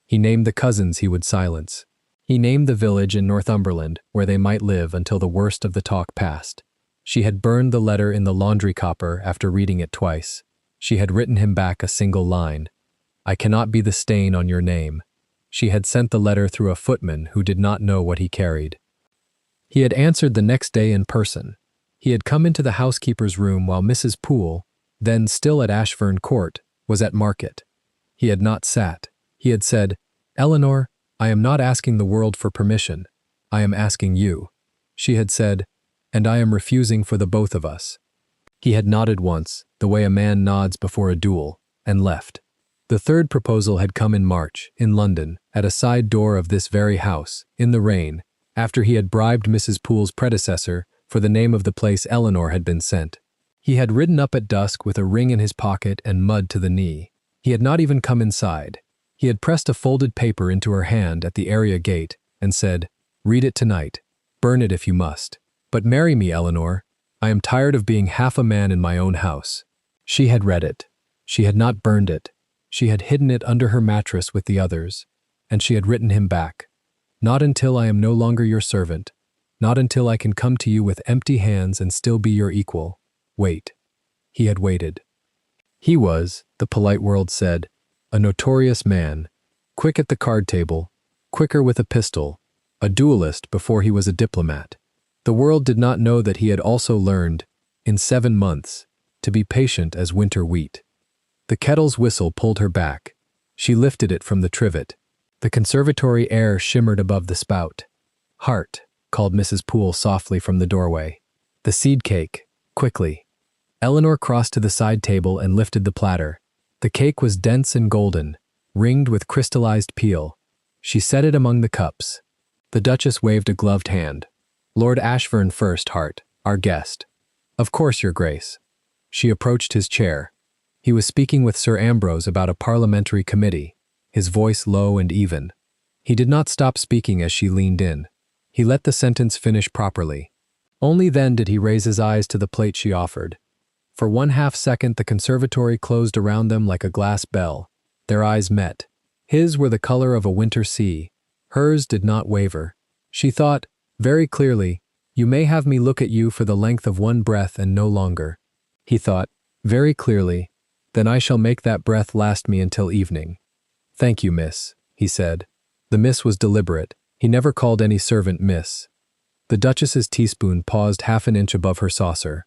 He named the cousins he would silence. He named the village in Northumberland where they might live until the worst of the talk passed. She had burned the letter in the laundry copper after reading it twice. She had written him back a single line. "I cannot be the stain on your name." She had sent the letter through a footman who did not know what he carried. He had answered the next day in person. He had come into the housekeeper's room while Mrs. Poole, then still at Ashfern Court, was at market. He had not sat. He had said, "Eleanor, I am not asking the world for permission. I am asking you." She had said, "And I am refusing for the both of us." He had nodded once, the way a man nods before a duel, and left. The third proposal had come in March, in London, at a side door of this very house, in the rain, after he had bribed Mrs. Poole's predecessor for the name of the place Eleanor had been sent. He had ridden up at dusk with a ring in his pocket and mud to the knee. He had not even come inside. He had pressed a folded paper into her hand at the area gate and said, "Read it tonight. Burn it if you must. But marry me, Eleanor. I am tired of being half a man in my own house." She had read it. She had not burned it. She had hidden it under her mattress with the others, and she had written him back. "Not until I am no longer your servant. Not until I can come to you with empty hands and still be your equal. Wait." He had waited. He was, the polite world said, a notorious man, quick at the card table, quicker with a pistol, a duelist before he was a diplomat. The world did not know that he had also learned, in 7 months, to be patient as winter wheat. The kettle's whistle pulled her back. She lifted it from the trivet. The conservatory air shimmered above the spout. "Hart," called Mrs. Poole softly from the doorway. "The seed cake, quickly." Eleanor crossed to the side table and lifted the platter. The cake was dense and golden, ringed with crystallized peel. She set it among the cups. The Duchess waved a gloved hand. "Lord Ashburn first, Hart, our guest." "Of course, Your Grace." She approached his chair. He was speaking with Sir Ambrose about a parliamentary committee, his voice low and even. He did not stop speaking as she leaned in. He let the sentence finish properly. Only then did he raise his eyes to the plate she offered. For 1/2 second the conservatory closed around them like a glass bell. Their eyes met. His were the color of a winter sea. Hers did not waver. She thought, very clearly, "You may have me look at you for the length of one breath and no longer." He thought, very clearly, "Then I shall make that breath last me until evening." "Thank you, miss," he said. The miss was deliberate. He never called any servant miss. The Duchess's teaspoon paused 1/2 inch above her saucer.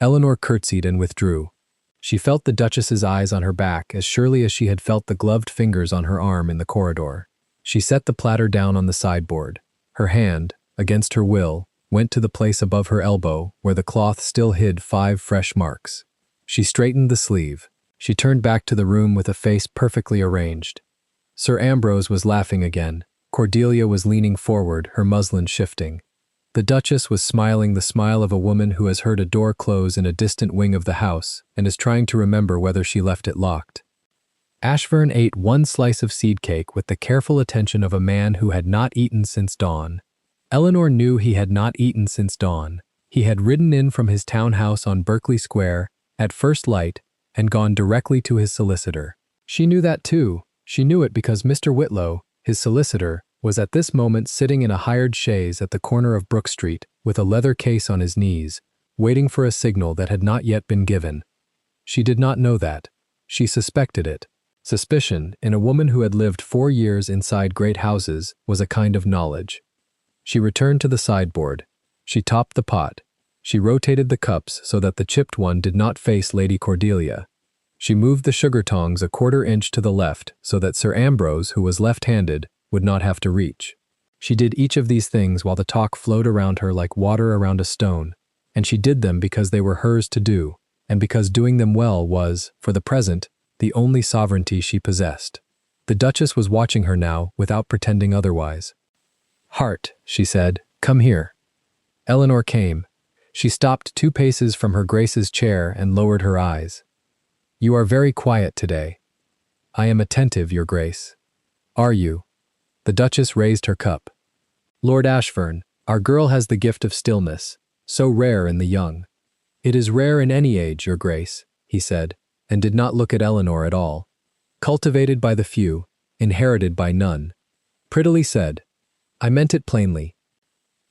Eleanor curtsied and withdrew. She felt the Duchess's eyes on her back as surely as she had felt the gloved fingers on her arm in the corridor. She set the platter down on the sideboard. Her hand, against her will, went to the place above her elbow where the cloth still hid 5 fresh marks. She straightened the sleeve. She turned back to the room with a face perfectly arranged. Sir Ambrose was laughing again. Cordelia was leaning forward, her muslin shifting. The Duchess was smiling the smile of a woman who has heard a door close in a distant wing of the house and is trying to remember whether she left it locked. Ashburn ate 1 slice of seed cake with the careful attention of a man who had not eaten since dawn. Eleanor knew he had not eaten since dawn. He had ridden in from his townhouse on Berkeley Square at first light and gone directly to his solicitor. She knew that too. She knew it because Mr. Whitlow, his solicitor, was at this moment sitting in a hired chaise at the corner of Brook Street with a leather case on his knees, waiting for a signal that had not yet been given. She did not know that. She suspected it. Suspicion, in a woman who had lived 4 years inside great houses, was a kind of knowledge. She returned to the sideboard. She topped the pot. She rotated the cups so that the chipped one did not face Lady Cordelia. She moved the sugar tongs a 1/4 inch to the left so that Sir Ambrose, who was left-handed, would not have to reach. She did each of these things while the talk flowed around her like water around a stone, and she did them because they were hers to do, and because doing them well was, for the present, the only sovereignty she possessed. The Duchess was watching her now without pretending otherwise. "Hart," she said, "come here." Eleanor came. She stopped 2 paces from her Grace's chair and lowered her eyes. "You are very quiet today." "I am attentive, Your Grace." "Are you?" The Duchess raised her cup. "Lord Ashburn, our girl has the gift of stillness, so rare in the young." "It is rare in any age, Your Grace," he said, and did not look at Eleanor at all. "Cultivated by the few, inherited by none." Prettily said. "I meant it plainly."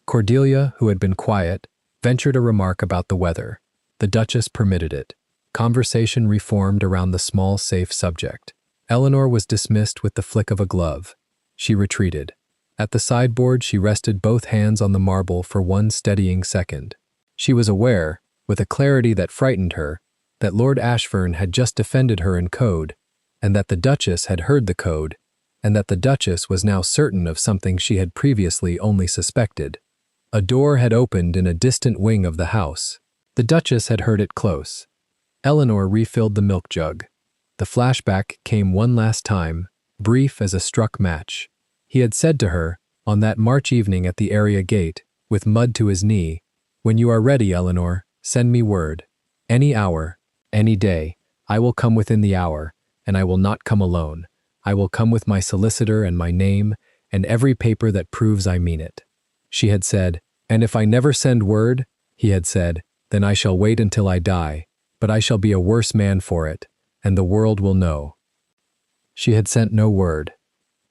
Cordelia, who had been quiet, ventured a remark about the weather. The Duchess permitted it. Conversation reformed around the small, safe subject. Eleanor was dismissed with the flick of a glove. She retreated. At the sideboard, she rested both hands on the marble for 1 steadying second. She was aware, with a clarity that frightened her, that Lord Ashburn had just defended her in code, and that the Duchess had heard the code, and that the Duchess was now certain of something she had previously only suspected. A door had opened in a distant wing of the house. The Duchess had heard it close. Eleanor refilled the milk jug. The flashback came one last time, brief as a struck match. He had said to her, on that March evening at the area gate, with mud to his knee, "When you are ready, Eleanor, send me word. Any hour, any day, I will come within the hour, and I will not come alone. I will come with my solicitor and my name, and every paper that proves I mean it." She had said, "And if I never send word," he had said, "then I shall wait until I die, but I shall be a worse man for it, and the world will know." She had sent no word.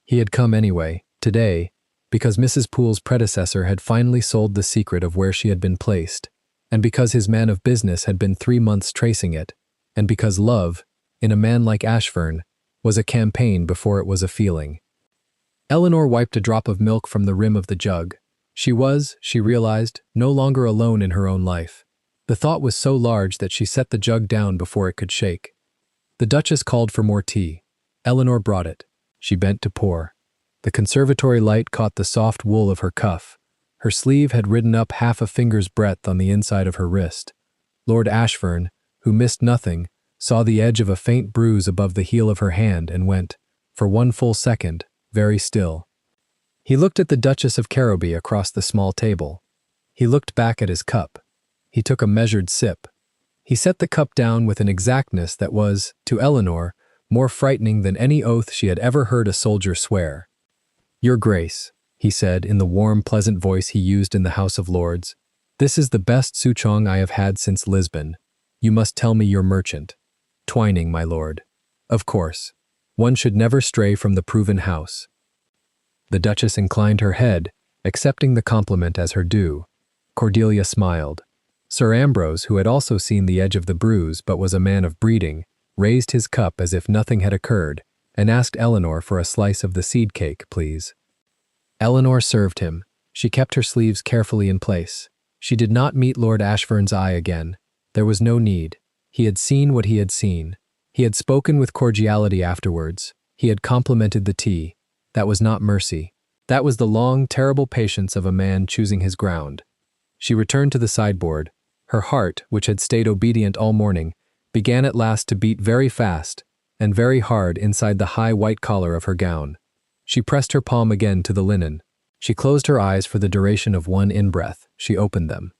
He had come anyway, today, because Mrs. Poole's predecessor had finally sold the secret of where she had been placed, and because his man of business had been 3 months tracing it, and because love, in a man like Ashburn, was a campaign before it was a feeling. Eleanor wiped a drop of milk from the rim of the jug. She was, she realized, no longer alone in her own life. The thought was so large that she set the jug down before it could shake. The Duchess called for more tea. Eleanor brought it. She bent to pour. The conservatory light caught the soft wool of her cuff. Her sleeve had ridden up 1/2 a finger's breadth on the inside of her wrist. Lord Ashburn, who missed nothing, saw the edge of a faint bruise above the heel of her hand and went, for one full second, very still. He looked at the Duchess of Caroby across the small table. He looked back at his cup. He took a measured sip. He set the cup down with an exactness that was, to Eleanor, more frightening than any oath she had ever heard a soldier swear. "Your Grace," he said in the warm, pleasant voice he used in the House of Lords, "this is the best souchong I have had since Lisbon. You must tell me your merchant." "Twining, my lord." "Of course. One should never stray from the proven house." The Duchess inclined her head, accepting the compliment as her due. Cordelia smiled. Sir Ambrose, who had also seen the edge of the bruise but was a man of breeding, raised his cup as if nothing had occurred and asked Eleanor for a slice of the seed cake, please. Eleanor served him. She kept her sleeves carefully in place. She did not meet Lord Ashfurn's eye again. There was no need. He had seen what he had seen. He had spoken with cordiality afterwards. He had complimented the tea. That was not mercy. That was the long, terrible patience of a man choosing his ground. She returned to the sideboard. Her heart, which had stayed obedient all morning, began at last to beat very fast and very hard inside the high white collar of her gown. She pressed her palm again to the linen. She closed her eyes for the duration of one in-breath. She opened them.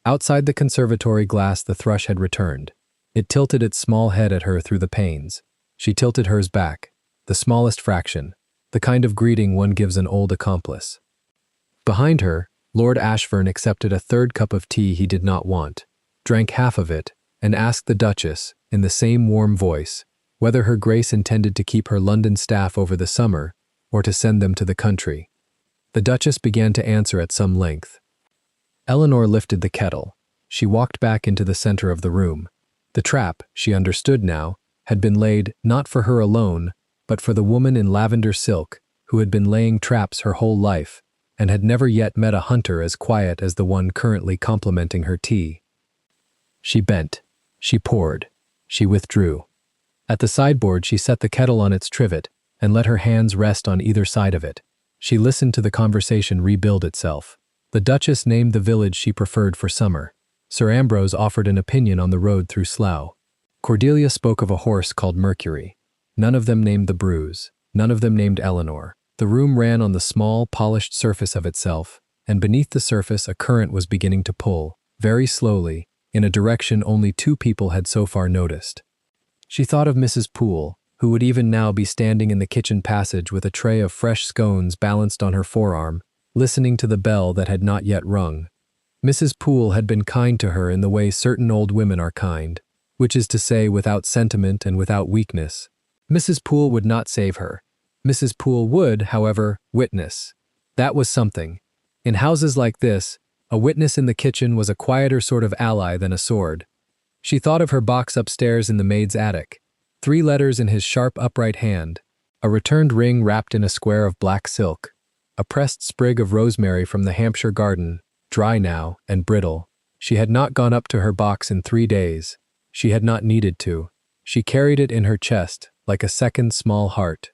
Outside the conservatory glass the thrush had returned. It tilted its small head at her through the panes. She tilted hers back, the smallest fraction, the kind of greeting one gives an old accomplice. Behind her, Lord Ashfurn accepted a third cup of tea he did not want, drank half of it, and asked the Duchess, in the same warm voice, whether her Grace intended to keep her London staff over the summer or to send them to the country. The Duchess began to answer at some length. Eleanor lifted the kettle. She walked back into the center of the room. The trap, she understood now, had been laid not for her alone, but for the woman in lavender silk who had been laying traps her whole life and had never yet met a hunter as quiet as the one currently complimenting her tea. She bent. She poured. She withdrew. At the sideboard she set the kettle on its trivet and let her hands rest on either side of it. She listened to the conversation rebuild itself. The Duchess named the village she preferred for summer. Sir Ambrose offered an opinion on the road through Slough. Cordelia spoke of a horse called Mercury. None of them named the Bruise. None of them named Eleanor. The room ran on the small, polished surface of itself, and beneath the surface a current was beginning to pull, very slowly, in a direction only two people had so far noticed. She thought of Mrs. Poole, who would even now be standing in the kitchen passage with a tray of fresh scones balanced on her forearm, listening to the bell that had not yet rung. Mrs. Poole had been kind to her in the way certain old women are kind, which is to say without sentiment and without weakness. Mrs. Poole would not save her. Mrs. Poole would, however, witness. That was something. In houses like this, a witness in the kitchen was a quieter sort of ally than a sword. She thought of her box upstairs in the maid's attic, 3 letters in his sharp upright hand, a returned ring wrapped in a square of black silk, a pressed sprig of rosemary from the Hampshire garden, dry now and brittle. She had not gone up to her box in 3 days. She had not needed to. She carried it in her chest, like a second small heart.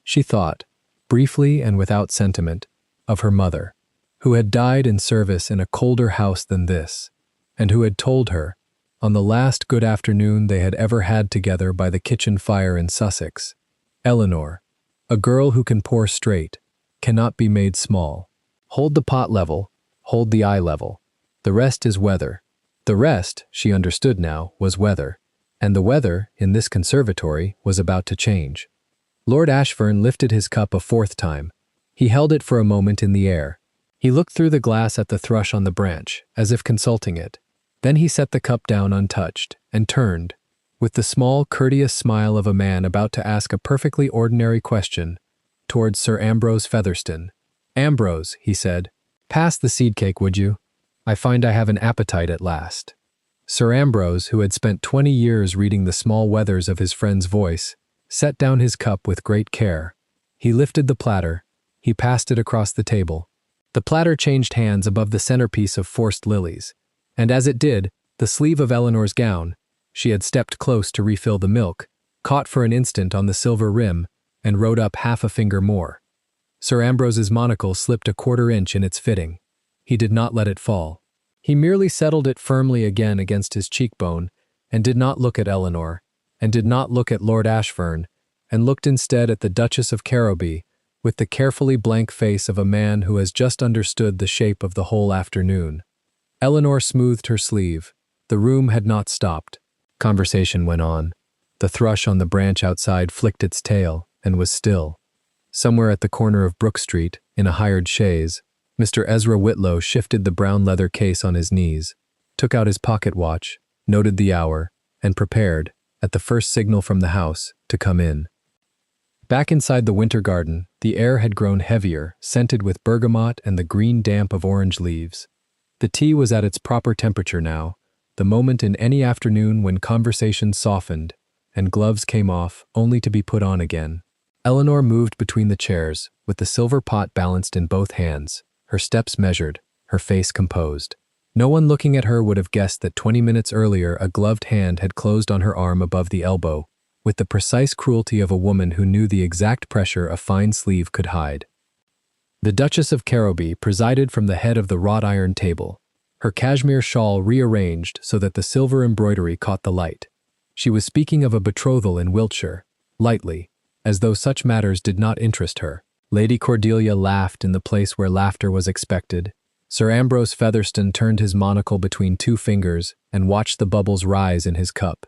She thought, briefly and without sentiment, of her mother, who had died in service in a colder house than this, and who had told her, on the last good afternoon they had ever had together by the kitchen fire in Sussex, "Eleanor, a girl who can pour straight, cannot be made small. Hold the pot level, hold the eye level. The rest is weather." The rest, she understood now, was weather, and the weather, in this conservatory, was about to change. Lord Ashfurn lifted his cup a 4th time. He held it for a moment in the air. He looked through the glass at the thrush on the branch, as if consulting it. Then he set the cup down untouched, and turned, with the small, courteous smile of a man about to ask a perfectly ordinary question, towards Sir Ambrose Featherstone. "Ambrose," he said, "pass the seed cake, would you? I find I have an appetite at last." Sir Ambrose, who had spent 20 years reading the small weathers of his friend's voice, set down his cup with great care. He lifted the platter. He passed it across the table. The platter changed hands above the centerpiece of forced lilies, and as it did, the sleeve of Eleanor's gown, she had stepped close to refill the milk, caught for an instant on the silver rim, and rode up half a finger more. Sir Ambrose's monocle slipped a 1/4 inch in its fitting. He did not let it fall. He merely settled it firmly again against his cheekbone, and did not look at Eleanor, and did not look at Lord Ashfern, and looked instead at the Duchess of Caroby, with the carefully blank face of a man who has just understood the shape of the whole afternoon. Eleanor smoothed her sleeve. The room had not stopped. Conversation went on. The thrush on the branch outside flicked its tail and was still. Somewhere at the corner of Brook Street, in a hired chaise, Mr. Ezra Whitlow shifted the brown leather case on his knees, took out his pocket watch, noted the hour, and prepared, at the first signal from the house, to come in. Back inside the winter garden, the air had grown heavier, scented with bergamot and the green damp of orange leaves. The tea was at its proper temperature now, the moment in any afternoon when conversation softened and gloves came off only to be put on again. Eleanor moved between the chairs, with the silver pot balanced in both hands, her steps measured, her face composed. No one looking at her would have guessed that 20 minutes earlier a gloved hand had closed on her arm above the elbow, with the precise cruelty of a woman who knew the exact pressure a fine sleeve could hide. The Duchess of Caroby presided from the head of the wrought iron table, her cashmere shawl rearranged so that the silver embroidery caught the light. She was speaking of a betrothal in Wiltshire, lightly, as though such matters did not interest her. Lady Cordelia laughed in the place where laughter was expected. Sir Ambrose Featherstone turned his monocle between two fingers and watched the bubbles rise in his cup.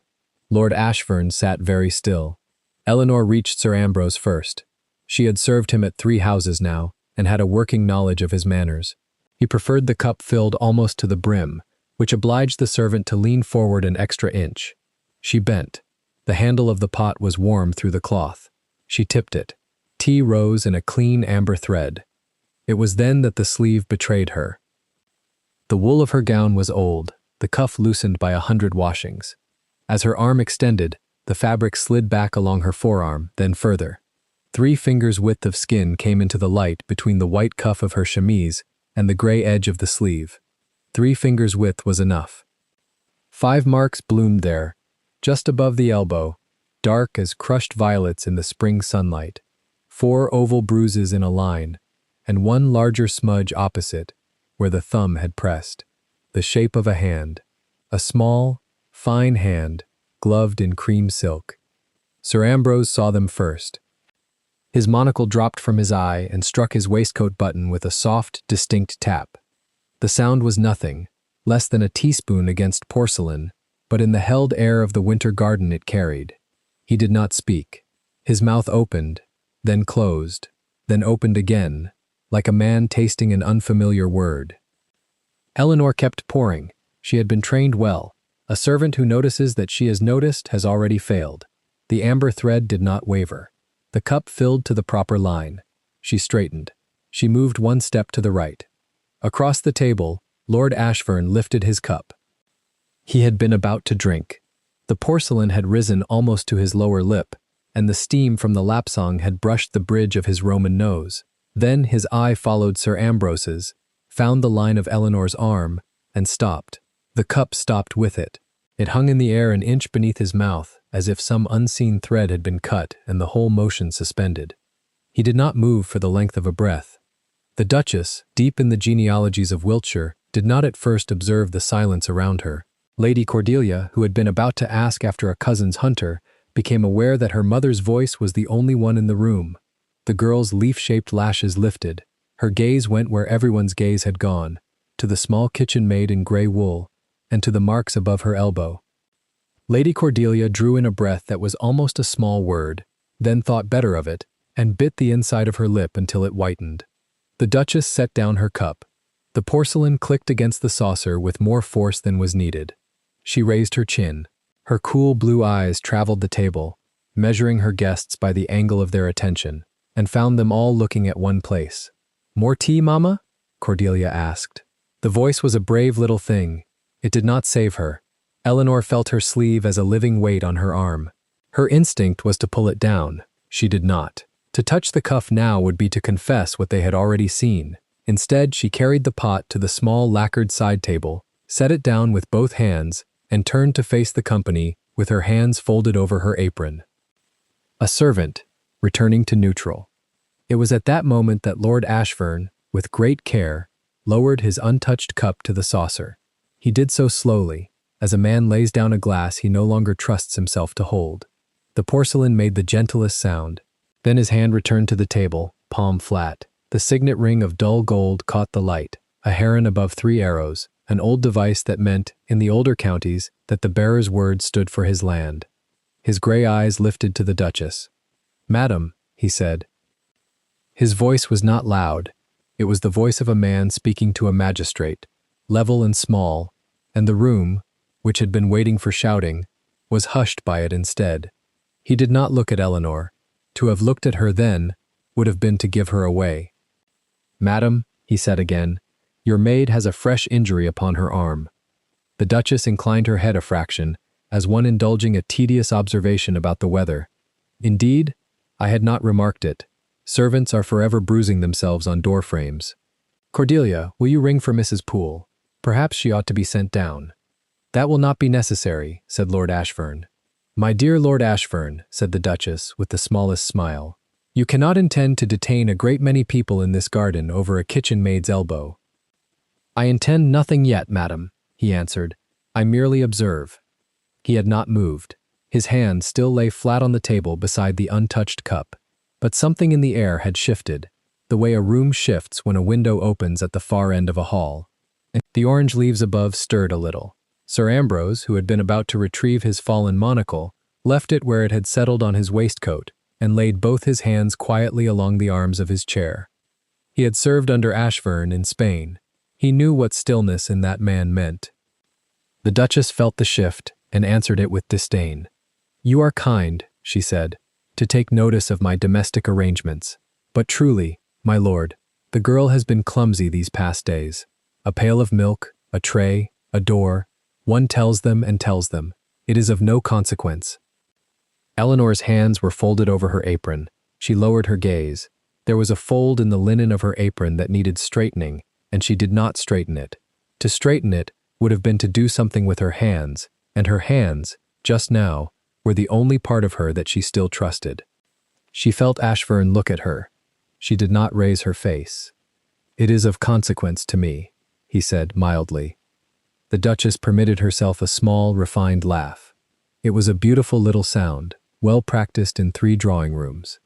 Lord Ashfern sat very still. Eleanor reached Sir Ambrose first. She had served him at 3 houses now, and had a working knowledge of his manners. He preferred the cup filled almost to the brim, which obliged the servant to lean forward an extra inch. She bent. The handle of the pot was warm through the cloth. She tipped it. Tea rose in a clean amber thread. It was then that the sleeve betrayed her. The wool of her gown was old, the cuff loosened by 100 washings. As her arm extended, the fabric slid back along her forearm, then further. 3 fingers' width of skin came into the light between the white cuff of her chemise and the gray edge of the sleeve. 3 fingers' width was enough. 5 marks bloomed there, just above the elbow, dark as crushed violets in the spring sunlight. 4 oval bruises in a line, and 1 larger smudge opposite, where the thumb had pressed. The shape of a hand. A small, fine hand, gloved in cream silk. Sir Ambrose saw them first. His monocle dropped from his eye and struck his waistcoat button with a soft, distinct tap. The sound was nothing, less than a teaspoon against porcelain, but in the held air of the winter garden it carried. He did not speak. His mouth opened, then closed, then opened again, like a man tasting an unfamiliar word. Eleanor kept pouring. She had been trained well. A servant who notices that she is noticed has already failed. The amber thread did not waver. The cup filled to the proper line. She straightened. She moved 1 step to the right. Across the table, Lord Ashfern lifted his cup. He had been about to drink. The porcelain had risen almost to his lower lip, and the steam from the lapsang had brushed the bridge of his Roman nose. Then his eye followed Sir Ambrose's, found the line of Eleanor's arm, and stopped. The cup stopped with it. It hung in the air an inch beneath his mouth, as if some unseen thread had been cut and the whole motion suspended. He did not move for the length of a breath. The Duchess, deep in the genealogies of Wiltshire, did not at first observe the silence around her. Lady Cordelia, who had been about to ask after a cousin's hunter, became aware that her mother's voice was the only one in the room. The girl's leaf-shaped lashes lifted. Her gaze went where everyone's gaze had gone, to the small kitchen maid in gray wool, and to the marks above her elbow. Lady Cordelia drew in a breath that was almost a small word, then thought better of it, and bit the inside of her lip until it whitened. The Duchess set down her cup. The porcelain clicked against the saucer with more force than was needed. She raised her chin. Her cool blue eyes traveled the table, measuring her guests by the angle of their attention, and found them all looking at one place. "More tea, Mama?" Cordelia asked. The voice was a brave little thing. It did not save her. Eleanor felt her sleeve as a living weight on her arm. Her instinct was to pull it down. She did not. To touch the cuff now would be to confess what they had already seen. Instead, she carried the pot to the small lacquered side table, set it down with both hands, and turned to face the company with her hands folded over her apron. A servant, returning to neutral. It was at that moment that Lord Ashfern, with great care, lowered his untouched cup to the saucer. He did so slowly, as a man lays down a glass he no longer trusts himself to hold. The porcelain made the gentlest sound. Then his hand returned to the table, palm flat. The signet ring of dull gold caught the light, a heron above 3 arrows, an old device that meant, in the older counties, that the bearer's word stood for his land. His gray eyes lifted to the Duchess. "Madam," he said. His voice was not loud. It was the voice of a man speaking to a magistrate, level and small, and the room, which had been waiting for shouting, was hushed by it instead. He did not look at Eleanor. To have looked at her then would have been to give her away. "Madam," he said again, "your maid has a fresh injury upon her arm." The Duchess inclined her head a fraction, as one indulging a tedious observation about the weather. "Indeed, I had not remarked it. Servants are forever bruising themselves on door frames. Cordelia, will you ring for Mrs. Poole? Perhaps she ought to be sent down." "That will not be necessary," said Lord Ashfern. "My dear Lord Ashfern," said the Duchess with the smallest smile, "you cannot intend to detain a great many people in this garden over a kitchen maid's elbow." "I intend nothing yet, madam," he answered. "I merely observe." He had not moved. His hand still lay flat on the table beside the untouched cup. But something in the air had shifted, the way a room shifts when a window opens at the far end of a hall. The orange leaves above stirred a little. Sir Ambrose, who had been about to retrieve his fallen monocle, left it where it had settled on his waistcoat and laid both his hands quietly along the arms of his chair. He had served under Ashfern in Spain. He knew what stillness in that man meant. The Duchess felt the shift and answered it with disdain. "You are kind," she said, "to take notice of my domestic arrangements. But truly, my lord, the girl has been clumsy these past days. A pail of milk, a tray, a door, one tells them and tells them. It is of no consequence." Eleanor's hands were folded over her apron. She lowered her gaze. There was a fold in the linen of her apron that needed straightening, and she did not straighten it. To straighten it would have been to do something with her hands, and her hands, just now, were the only part of her that she still trusted. She felt Ashfern look at her. She did not raise her face. "It is of consequence to me," he said mildly. The Duchess permitted herself a small, refined laugh. It was a beautiful little sound, well practiced in 3 drawing rooms.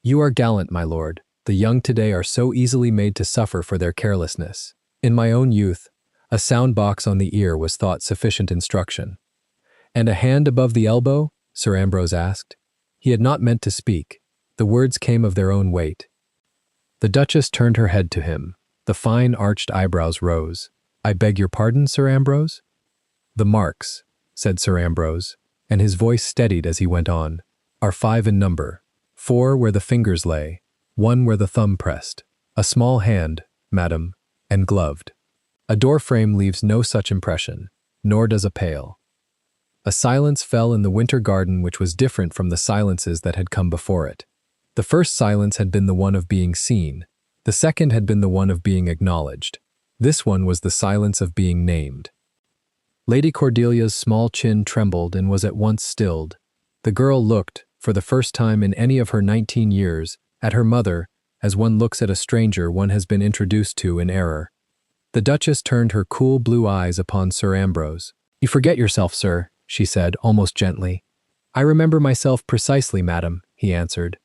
"You are gallant, my lord. The young today are so easily made to suffer for their carelessness. In my own youth, a sound box on the ear was thought sufficient instruction." "And a hand above the elbow?" Sir Ambrose asked. He had not meant to speak. The words came of their own weight. The Duchess turned her head to him. The fine arched eyebrows rose. "I beg your pardon, Sir Ambrose?" "The marks," said Sir Ambrose, and his voice steadied as he went on, "are 5 in number. 4 where the fingers lay, 1 where the thumb pressed. A small hand, madam, and gloved. A door frame leaves no such impression, nor does a pail." A silence fell in the winter garden which was different from the silences that had come before it. The first silence had been the one of being seen. The second had been the one of being acknowledged. This one was the silence of being named. Lady Cordelia's small chin trembled and was at once stilled. The girl looked, for the first time in any of her 19 years, at her mother, as one looks at a stranger one has been introduced to in error. The Duchess turned her cool blue eyes upon Sir Ambrose. "You forget yourself, sir," she said, almost gently. "I remember myself precisely, madam," he answered.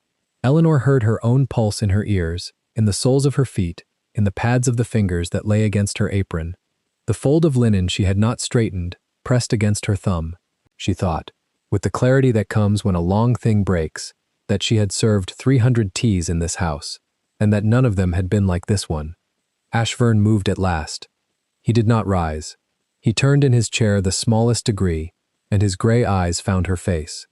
Eleanor heard her own pulse in her ears, in the soles of her feet, in the pads of the fingers that lay against her apron. The fold of linen she had not straightened, pressed against her thumb. She thought, with the clarity that comes when a long thing breaks, that she had served 300 teas in this house, and that none of them had been like this one. Ashfern moved at last. He did not rise. He turned in his chair the smallest degree, and his gray eyes found her face.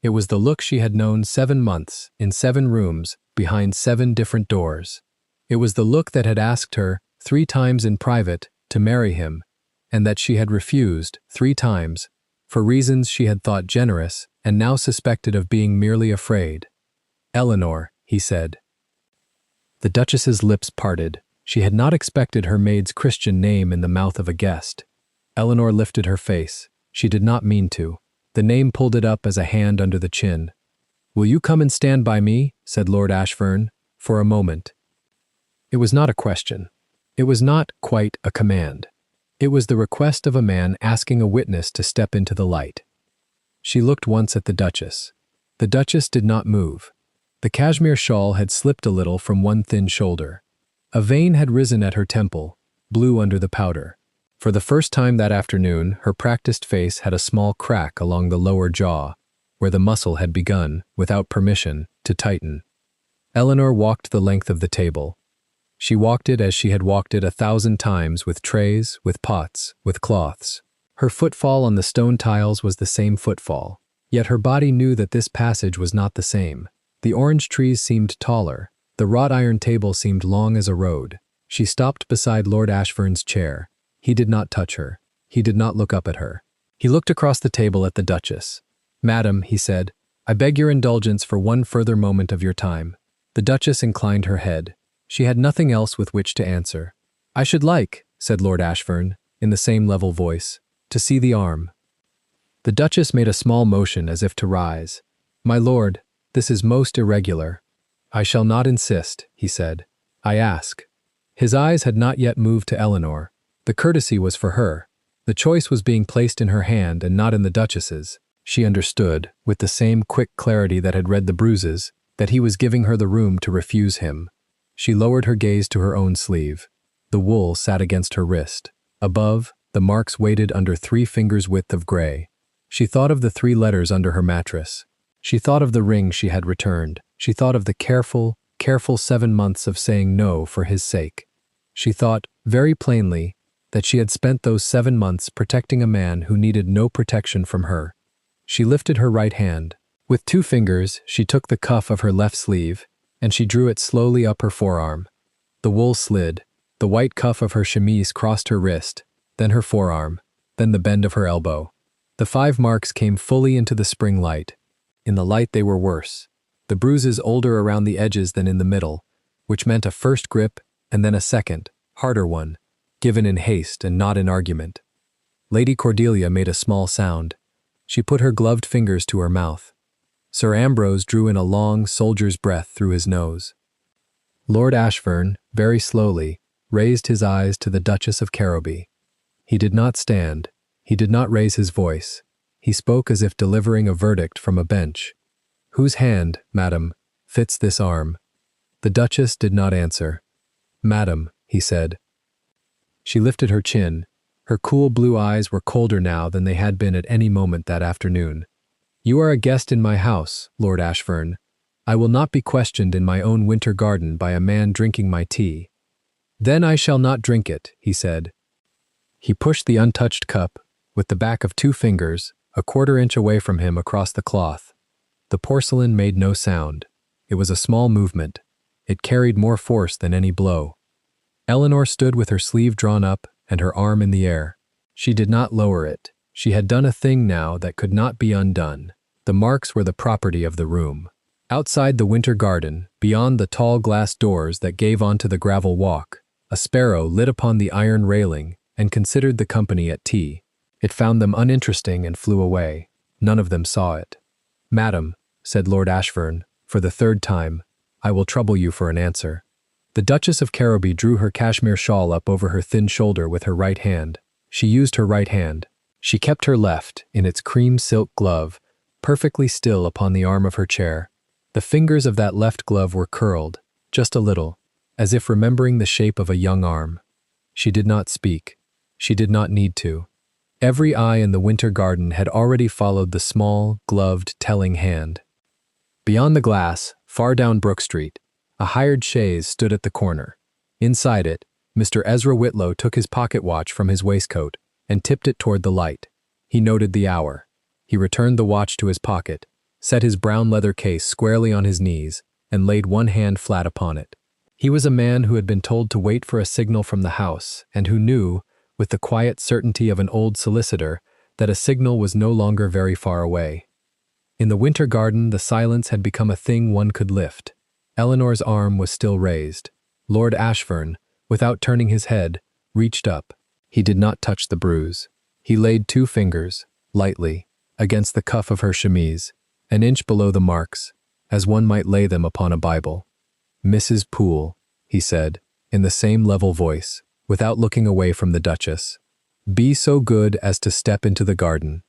It was the look she had known 7 months, in 7 rooms, behind 7 different doors. It was the look that had asked her, 3 times in private, to marry him, and that she had refused, 3 times, for reasons she had thought generous and now suspected of being merely afraid. "Eleanor," he said. The Duchess's lips parted. She had not expected her maid's Christian name in the mouth of a guest. Eleanor lifted her face. She did not mean to. The name pulled it up as a hand under the chin. "Will you come and stand by me?" said Lord Ashfern, "for a moment." It was not a question. It was not quite a command. It was the request of a man asking a witness to step into the light. She looked once at the Duchess. The Duchess did not move. The cashmere shawl had slipped a little from one thin shoulder. A vein had risen at her temple, blue under the powder. For the first time that afternoon, her practiced face had a small crack along the lower jaw, where the muscle had begun, without permission, to tighten. Eleanor walked the length of the table. She walked it as she had walked it 1,000 times, with trays, with pots, with cloths. Her footfall on the stone tiles was the same footfall, yet her body knew that this passage was not the same. The orange trees seemed taller. The wrought iron table seemed long as a road. She stopped beside Lord Ashfurn's chair. He did not touch her. He did not look up at her. He looked across the table at the Duchess. "Madam," he said, "I beg your indulgence for one further moment of your time." The Duchess inclined her head. She had nothing else with which to answer. "I should like," said Lord Ashfurn, in the same level voice, "to see the arm." The Duchess made a small motion as if to rise. "My lord, this is most irregular." "I shall not insist," he said. "I ask." His eyes had not yet moved to Eleanor. The courtesy was for her. The choice was being placed in her hand and not in the Duchess's. She understood, with the same quick clarity that had read the bruises, that he was giving her the room to refuse him. She lowered her gaze to her own sleeve. The wool sat against her wrist. Above, the marks waited under 3 fingers' width of gray. She thought of the 3 letters under her mattress. She thought of the ring she had returned. She thought of the careful 7 months of saying no for his sake. She thought, very plainly, that she had spent those 7 months protecting a man who needed no protection from her. She lifted her right hand. With 2 fingers, she took the cuff of her left sleeve, and she drew it slowly up her forearm. The wool slid. The white cuff of her chemise crossed her wrist, then her forearm, then the bend of her elbow. The 5 marks came fully into the spring light. In the light they were worse. The bruises older around the edges than in the middle, which meant a first grip and then a second, harder one, given in haste and not in argument. Lady Cordelia made a small sound. She put her gloved fingers to her mouth. Sir Ambrose drew in a long soldier's breath through his nose. Lord Ashfurn, very slowly, raised his eyes to the Duchess of Caroby. He did not stand. He did not raise his voice. He spoke as if delivering a verdict from a bench. "Whose hand, madam, fits this arm?" The Duchess did not answer. "Madam," he said. She lifted her chin. Her cool blue eyes were colder now than they had been at any moment that afternoon. "You are a guest in my house, Lord Ashfurn. I will not be questioned in my own winter garden by a man drinking my tea." "Then I shall not drink it," he said. He pushed the untouched cup, with the back of 2 fingers, a 1/4 inch away from him across the cloth. The porcelain made no sound. It was a small movement. It carried more force than any blow. Eleanor stood with her sleeve drawn up and her arm in the air. She did not lower it. She had done a thing now that could not be undone. The marks were the property of the room. Outside the winter garden, beyond the tall glass doors that gave onto the gravel walk, a sparrow lit upon the iron railing and considered the company at tea. It found them uninteresting and flew away. None of them saw it. "Madam," said Lord Ashfurn, for the 3rd time, "I will trouble you for an answer." The Duchess of Caroby drew her cashmere shawl up over her thin shoulder with her right hand. She used her right hand. She kept her left, in its cream silk glove, perfectly still upon the arm of her chair. The fingers of that left glove were curled, just a little, as if remembering the shape of a young arm. She did not speak. She did not need to. Every eye in the winter garden had already followed the small, gloved, telling hand. Beyond the glass, far down Brook Street, a hired chaise stood at the corner. Inside it, Mr. Ezra Whitlow took his pocket watch from his waistcoat and tipped it toward the light. He noted the hour. He returned the watch to his pocket, set his brown leather case squarely on his knees, and laid one hand flat upon it. He was a man who had been told to wait for a signal from the house, and who knew, with the quiet certainty of an old solicitor, that a signal was no longer very far away. In the winter garden, the silence had become a thing one could lift. Eleanor's arm was still raised. Lord Ashfurn, without turning his head, reached up. He did not touch the bruise. He laid 2 fingers, lightly, against the cuff of her chemise, an inch below the marks, as one might lay them upon a Bible. "Mrs. Poole," he said, in the same level voice, without looking away from the Duchess. Be so good as to step into the garden.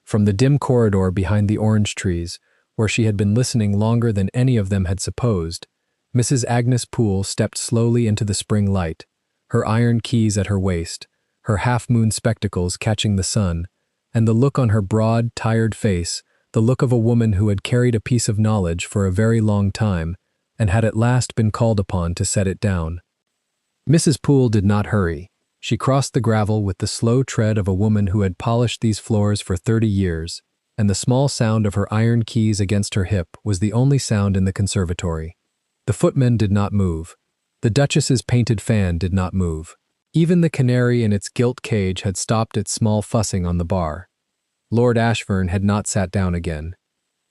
From the dim corridor behind the orange trees, where she had been listening longer than any of them had supposed, Mrs. Agnes Poole stepped slowly into the spring light, her iron keys at her waist, her half-moon spectacles catching the sun, and the look on her broad, tired face, the look of a woman who had carried a piece of knowledge for a very long time and had at last been called upon to set it down. Mrs. Poole did not hurry. She crossed the gravel with the slow tread of a woman who had polished these floors for 30 years, and the small sound of her iron keys against her hip was the only sound in the conservatory. The footmen did not move. The Duchess's painted fan did not move. Even the canary in its gilt cage had stopped its small fussing on the bar. Lord Ashburn had not sat down again.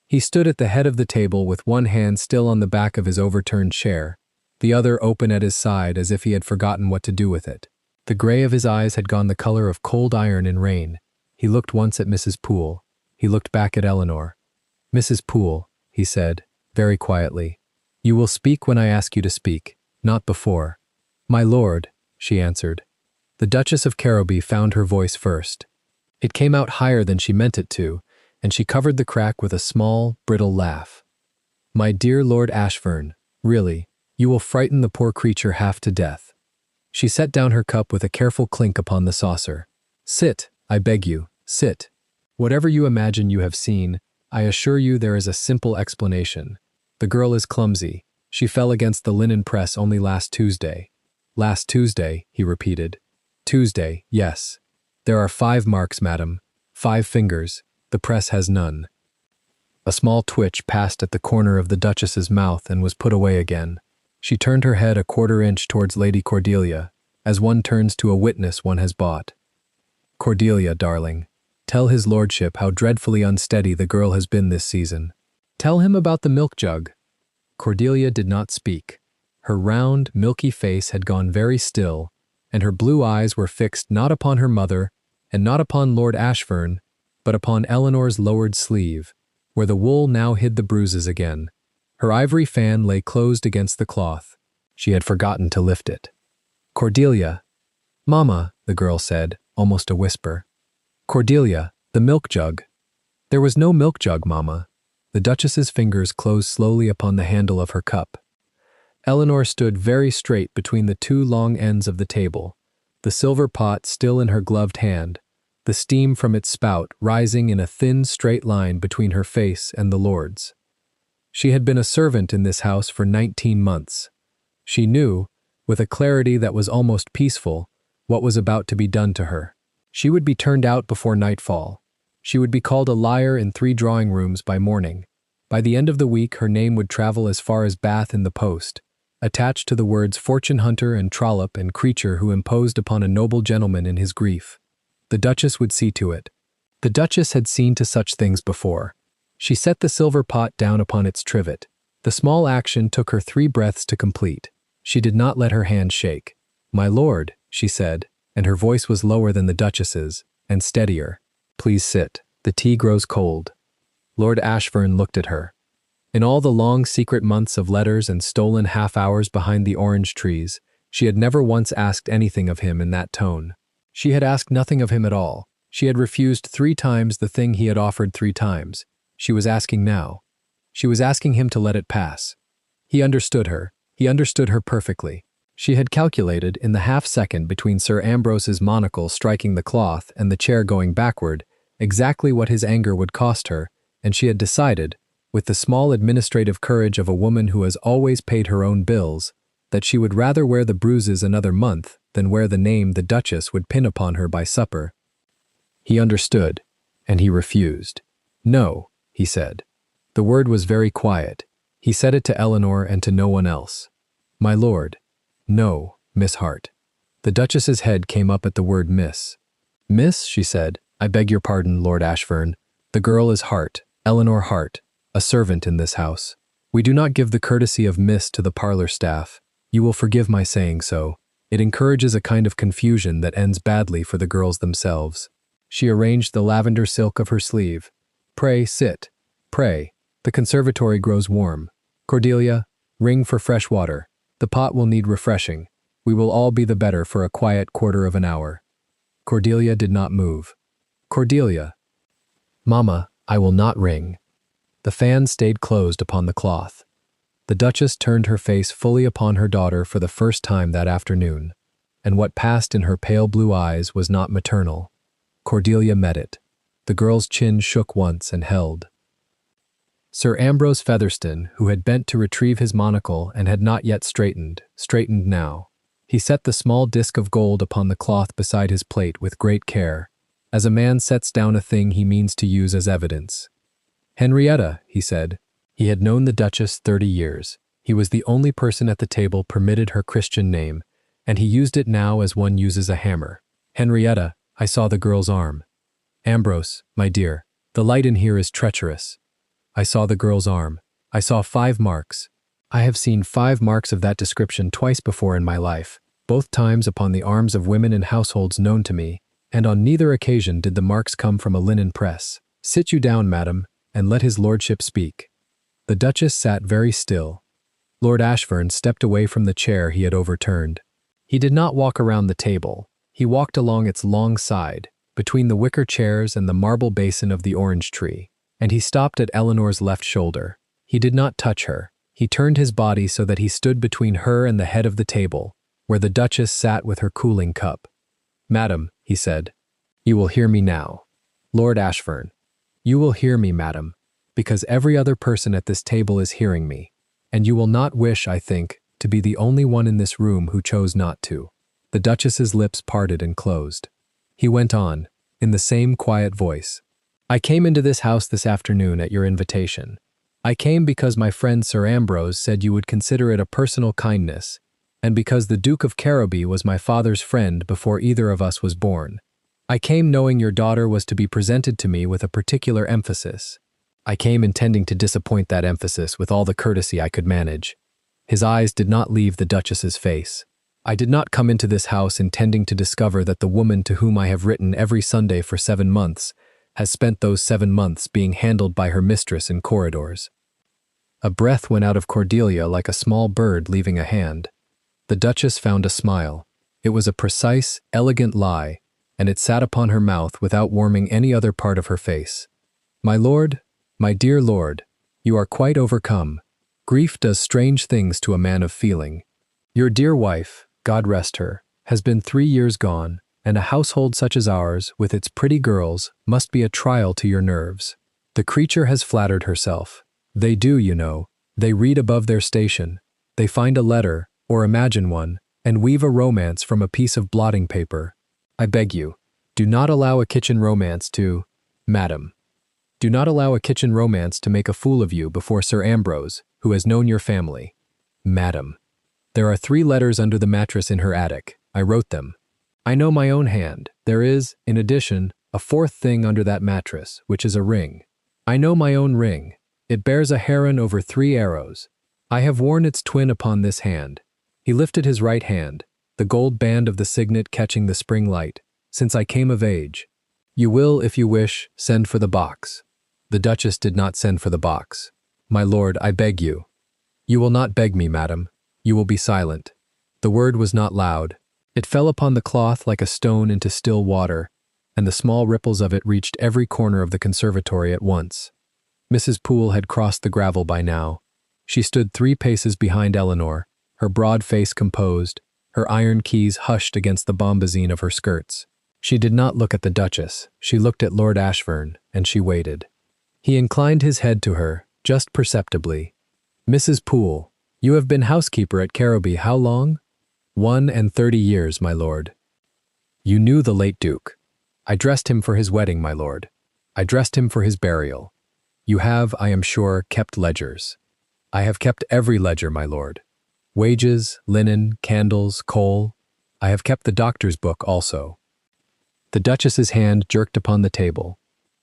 He stood at the head of the table with one hand still on the back of his overturned chair, the other open at his side as if he had forgotten what to do with it. The gray of his eyes had gone the color of cold iron in rain. He looked once at Mrs. Poole. He looked back at Eleanor. "Mrs. Poole," he said, very quietly, "you will speak when I ask you to speak, not before." "My lord," she answered. The Duchess of Caroby found her voice first. It came out higher than she meant it to, and she covered the crack with a small, brittle laugh. "My dear Lord Ashburn, really, you will frighten the poor creature half to death." She set down her cup with a careful clink upon the saucer. "Sit, I beg you, sit. Whatever you imagine you have seen, I assure you there is a simple explanation. The girl is clumsy. She fell against the linen press only last Tuesday." "Last Tuesday," he repeated. "Tuesday, yes. There are 5 marks, madam. 5 fingers. The press has none." A small twitch passed at the corner of the Duchess's mouth and was put away again. She turned her head a quarter inch towards Lady Cordelia, as one turns to a witness one has bought. "Cordelia, darling, tell his lordship how dreadfully unsteady the girl has been this season. Tell him about the milk jug." Cordelia did not speak. Her round, milky face had gone very still, and her blue eyes were fixed not upon her mother and not upon Lord Ashburn, but upon Eleanor's lowered sleeve, where the wool now hid the bruises again. Her ivory fan lay closed against the cloth. She had forgotten to lift it. "Cordelia." "Mamma," the girl said, almost a whisper. "Cordelia, the milk jug." "There was no milk jug, Mamma." The Duchess's fingers closed slowly upon the handle of her cup. Eleanor stood very straight between the 2 long ends of the table, the silver pot still in her gloved hand, the steam from its spout rising in a thin, straight line between her face and the lord's. She had been a servant in this house for 19 months. She knew, with a clarity that was almost peaceful, what was about to be done to her. She would be turned out before nightfall. She would be called a liar in 3 drawing rooms by morning. By the end of the week her name would travel as far as Bath in the post, attached to the words fortune hunter and trollop and creature who imposed upon a noble gentleman in his grief. The Duchess would see to it. The Duchess had seen to such things before. She set the silver pot down upon its trivet. The small action took her 3 breaths to complete. She did not let her hand shake. "My lord," she said, and her voice was lower than the Duchess's, and steadier. "Please sit. The tea grows cold." Lord Ashburn looked at her. In all the long secret months of letters and stolen half-hours behind the orange trees, she had never once asked anything of him in that tone. She had asked nothing of him at all. She had refused 3 times the thing he had offered 3 times. She was asking now. She was asking him to let it pass. He understood her. He understood her perfectly. She had calculated, in the half-second between Sir Ambrose's monocle striking the cloth and the chair going backward, exactly what his anger would cost her, and she had decided, with the small administrative courage of a woman who has always paid her own bills, that she would rather wear the bruises another month than wear the name the Duchess would pin upon her by supper. He understood, and he refused. "No," he said. The word was very quiet. He said it to Eleanor and to no one else. "My lord." "No, Miss Hart." The Duchess's head came up at the word Miss. "Miss," she said, "I beg your pardon, Lord Ashburn. The girl is Hart, Eleanor Hart, a servant in this house. We do not give the courtesy of Miss to the parlor staff. You will forgive my saying so. It encourages a kind of confusion that ends badly for the girls themselves." She arranged the lavender silk of her sleeve. "Pray sit. Pray. The conservatory grows warm. Cordelia, ring for fresh water. The pot will need refreshing. We will all be the better for a quiet quarter of an hour." Cordelia did not move. Cordelia. Mama, I will not ring. The fan stayed closed upon the cloth. The Duchess turned her face fully upon her daughter for the first time that afternoon, and what passed in her pale blue eyes was not maternal. Cordelia met it. The girl's chin shook once and held. Sir Ambrose Featherston, who had bent to retrieve his monocle and had not yet straightened now. He set the small disk of gold upon the cloth beside his plate with great care, as a man sets down a thing he means to use as evidence. Henrietta, he said. He had known the Duchess 30 years. He was the only person at the table permitted her Christian name, and he used it now as one uses a hammer. Henrietta, I saw the girl's arm. Ambrose, my dear, the light in here is treacherous. I saw the girl's arm. I saw 5 marks. I have seen 5 marks of that description twice before in my life, both times upon the arms of women in households known to me, and on neither occasion did the marks come from a linen press. Sit you down, madam, and let his lordship speak. The Duchess sat very still. Lord Ashford stepped away from the chair he had overturned. He did not walk around the table. He walked along its long side, between the wicker chairs and the marble basin of the orange tree, and he stopped at Eleanor's left shoulder. He did not touch her. He turned his body so that he stood between her and the head of the table, where the Duchess sat with her cooling cup. Madam, he said, you will hear me now. Lord Ashford, you will hear me, madam, because every other person at this table is hearing me, and you will not wish, I think, to be the only one in this room who chose not to. The Duchess's lips parted and closed. He went on, in the same quiet voice. I came into this house this afternoon at your invitation. I came because my friend Sir Ambrose said you would consider it a personal kindness, and because the Duke of Carrowby was my father's friend before either of us was born. I came knowing your daughter was to be presented to me with a particular emphasis. I came intending to disappoint that emphasis with all the courtesy I could manage. His eyes did not leave the Duchess's face. I did not come into this house intending to discover that the woman to whom I have written every Sunday for 7 months has spent those 7 months being handled by her mistress in corridors. A breath went out of Cordelia like a small bird leaving a hand. The Duchess found a smile. It was a precise, elegant lie, and it sat upon her mouth without warming any other part of her face. My lord, my dear lord, you are quite overcome. Grief does strange things to a man of feeling. Your dear wife, God rest her, has been 3 years gone, and a household such as ours, with its pretty girls, must be a trial to your nerves. The creature has flattered herself. They do, you know. They read above their station. They find a letter, or imagine one, and weave a romance from a piece of blotting paper. I beg you, do not allow a kitchen romance to, madam. Do not allow a kitchen romance to make a fool of you before Sir Ambrose, who has known your family. Madam. There are 3 letters under the mattress in her attic. I wrote them. I know my own hand. There is, in addition, a 4th thing under that mattress, which is a ring. I know my own ring. It bears a heron over 3 arrows. I have worn its twin upon this hand. He lifted his right hand, the gold band of the signet catching the spring light, since I came of age. You will, if you wish, send for the box. The Duchess did not send for the box. My lord, I beg you. You will not beg me, madam. You will be silent. The word was not loud. It fell upon the cloth like a stone into still water, and the small ripples of it reached every corner of the conservatory at once. Mrs. Poole had crossed the gravel by now. She stood 3 paces behind Eleanor, her broad face composed, her iron keys hushed against the bombazine of her skirts. She did not look at the Duchess. She looked at Lord Ashford, and she waited. He inclined his head to her, just perceptibly. Mrs. Poole, you have been housekeeper at Carrowby how long? 31 years, my lord. You knew the late Duke. I dressed him for his wedding, my lord. I dressed him for his burial. You have, I am sure, kept ledgers. I have kept every ledger, my lord. Wages, linen, candles, coal. I have kept the doctor's book also. The Duchess's hand jerked upon the table.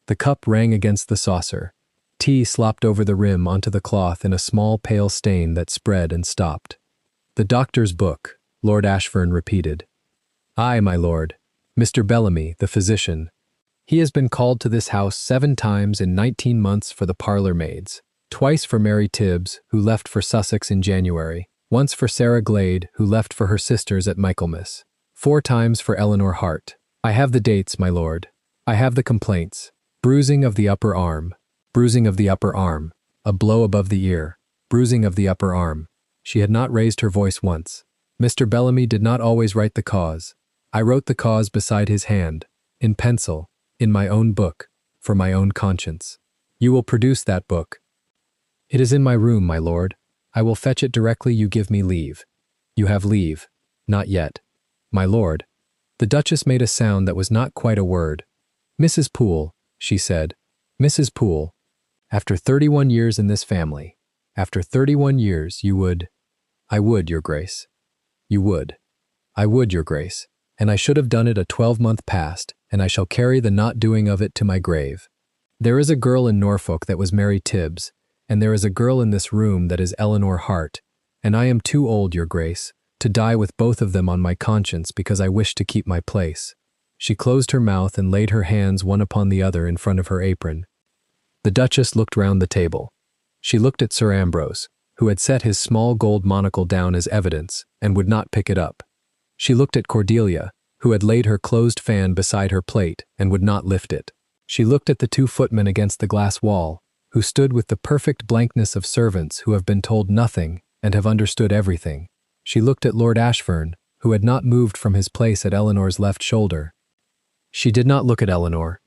The cup rang against the saucer. Tea slopped over the rim onto the cloth in a small pale stain that spread and stopped. The doctor's book, Lord Ashford repeated. Aye, my lord. Mr. Bellamy, the physician. He has been called to this house 7 times in 19 months for the parlour maids. Twice for Mary Tibbs, who left for Sussex in January. Once for Sarah Glade, who left for her sisters at Michaelmas. 4 times for Eleanor Hart. I have the dates, my lord. I have the complaints. Bruising of the upper arm. Bruising of the upper arm. A blow above the ear. Bruising of the upper arm. She had not raised her voice once. Mr. Bellamy did not always write the cause. I wrote the cause beside his hand, in pencil, in my own book, for my own conscience. You will produce that book. It is in my room, my lord. I will fetch it directly you give me leave. You have leave. Not yet. My lord. The Duchess made a sound that was not quite a word. Mrs. Poole, she said. Mrs. Poole, after 31 years in this family, after 31 years, you would— I would, your grace. You would. I would, your grace. And I should have done it a 12-month past, and I shall carry the not doing of it to my grave. There is a girl in Norfolk that was Mary Tibbs, and there is a girl in this room that is Eleanor Hart, and I am too old, your grace, to die with both of them on my conscience because I wish to keep my place. She closed her mouth and laid her hands one upon the other in front of her apron. The Duchess looked round the table. She looked at Sir Ambrose, who had set his small gold monocle down as evidence and would not pick it up. She looked at Cordelia, who had laid her closed fan beside her plate and would not lift it. She looked at the 2 footmen against the glass wall, who stood with the perfect blankness of servants who have been told nothing and have understood everything. She looked at Lord Ashfern, who had not moved from his place at Eleanor's left shoulder. She did not look at Eleanor.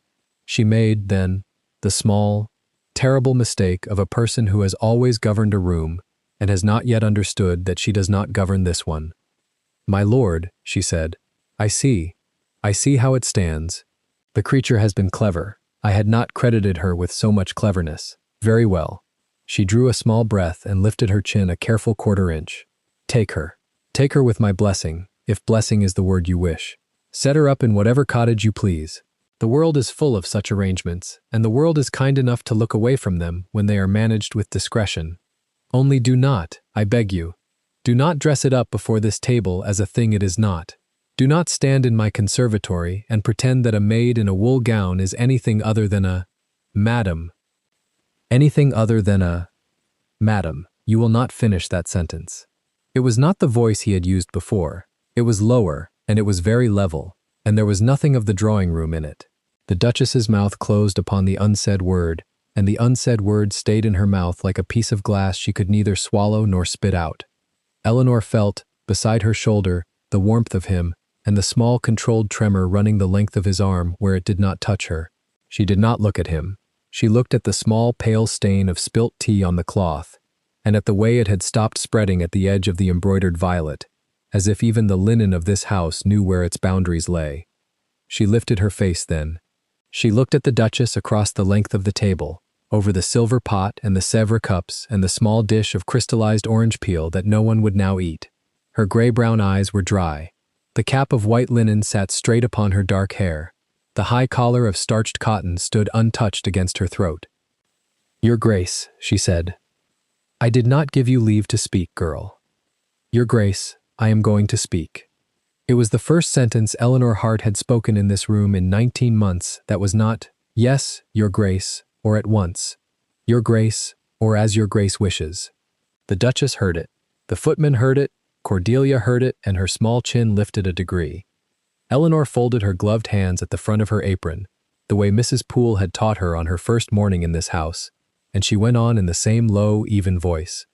She made, then, the small, terrible mistake of a person who has always governed a room and has not yet understood that she does not govern this one. My lord, she said, I see how it stands. The creature has been clever. I had not credited her with so much cleverness. Very well. She drew a small breath and lifted her chin a careful 1/4 inch. Take her. Take her with my blessing, if blessing is the word you wish. Set her up in whatever cottage you please. The world is full of such arrangements, and the world is kind enough to look away from them when they are managed with discretion. Only do not, I beg you, do not dress it up before this table as a thing it is not. Do not stand in my conservatory and pretend that a maid in a wool gown is anything other than a madam. Anything other than a madam. You will not finish that sentence. It was not the voice he had used before. It was lower, and it was very level, and there was nothing of the drawing-room in it. The Duchess's mouth closed upon the unsaid word, and the unsaid word stayed in her mouth like a piece of glass she could neither swallow nor spit out. Eleanor felt, beside her shoulder, the warmth of him, and the small controlled tremor running the length of his arm where it did not touch her. She did not look at him. She looked at the small pale stain of spilt tea on the cloth, and at the way it had stopped spreading at the edge of the embroidered violet, as if even the linen of this house knew where its boundaries lay. She lifted her face then. She looked at the Duchess across the length of the table, over the silver pot and the Sèvres cups and the small dish of crystallized orange peel that no one would now eat. Her gray-brown eyes were dry. The cap of white linen sat straight upon her dark hair. The high collar of starched cotton stood untouched against her throat. Your Grace, she said, I did not give you leave to speak, girl. Your Grace, I am going to speak. It was the first sentence Eleanor Hart had spoken in this room in 19 months that was not, yes, Your Grace, or at once, Your Grace, or as Your Grace wishes. The Duchess heard it. The footman heard it. Cordelia heard it, and her small chin lifted a degree. Eleanor folded her gloved hands at the front of her apron, the way Mrs. Poole had taught her on her first morning in this house, and she went on in the same low, even voice.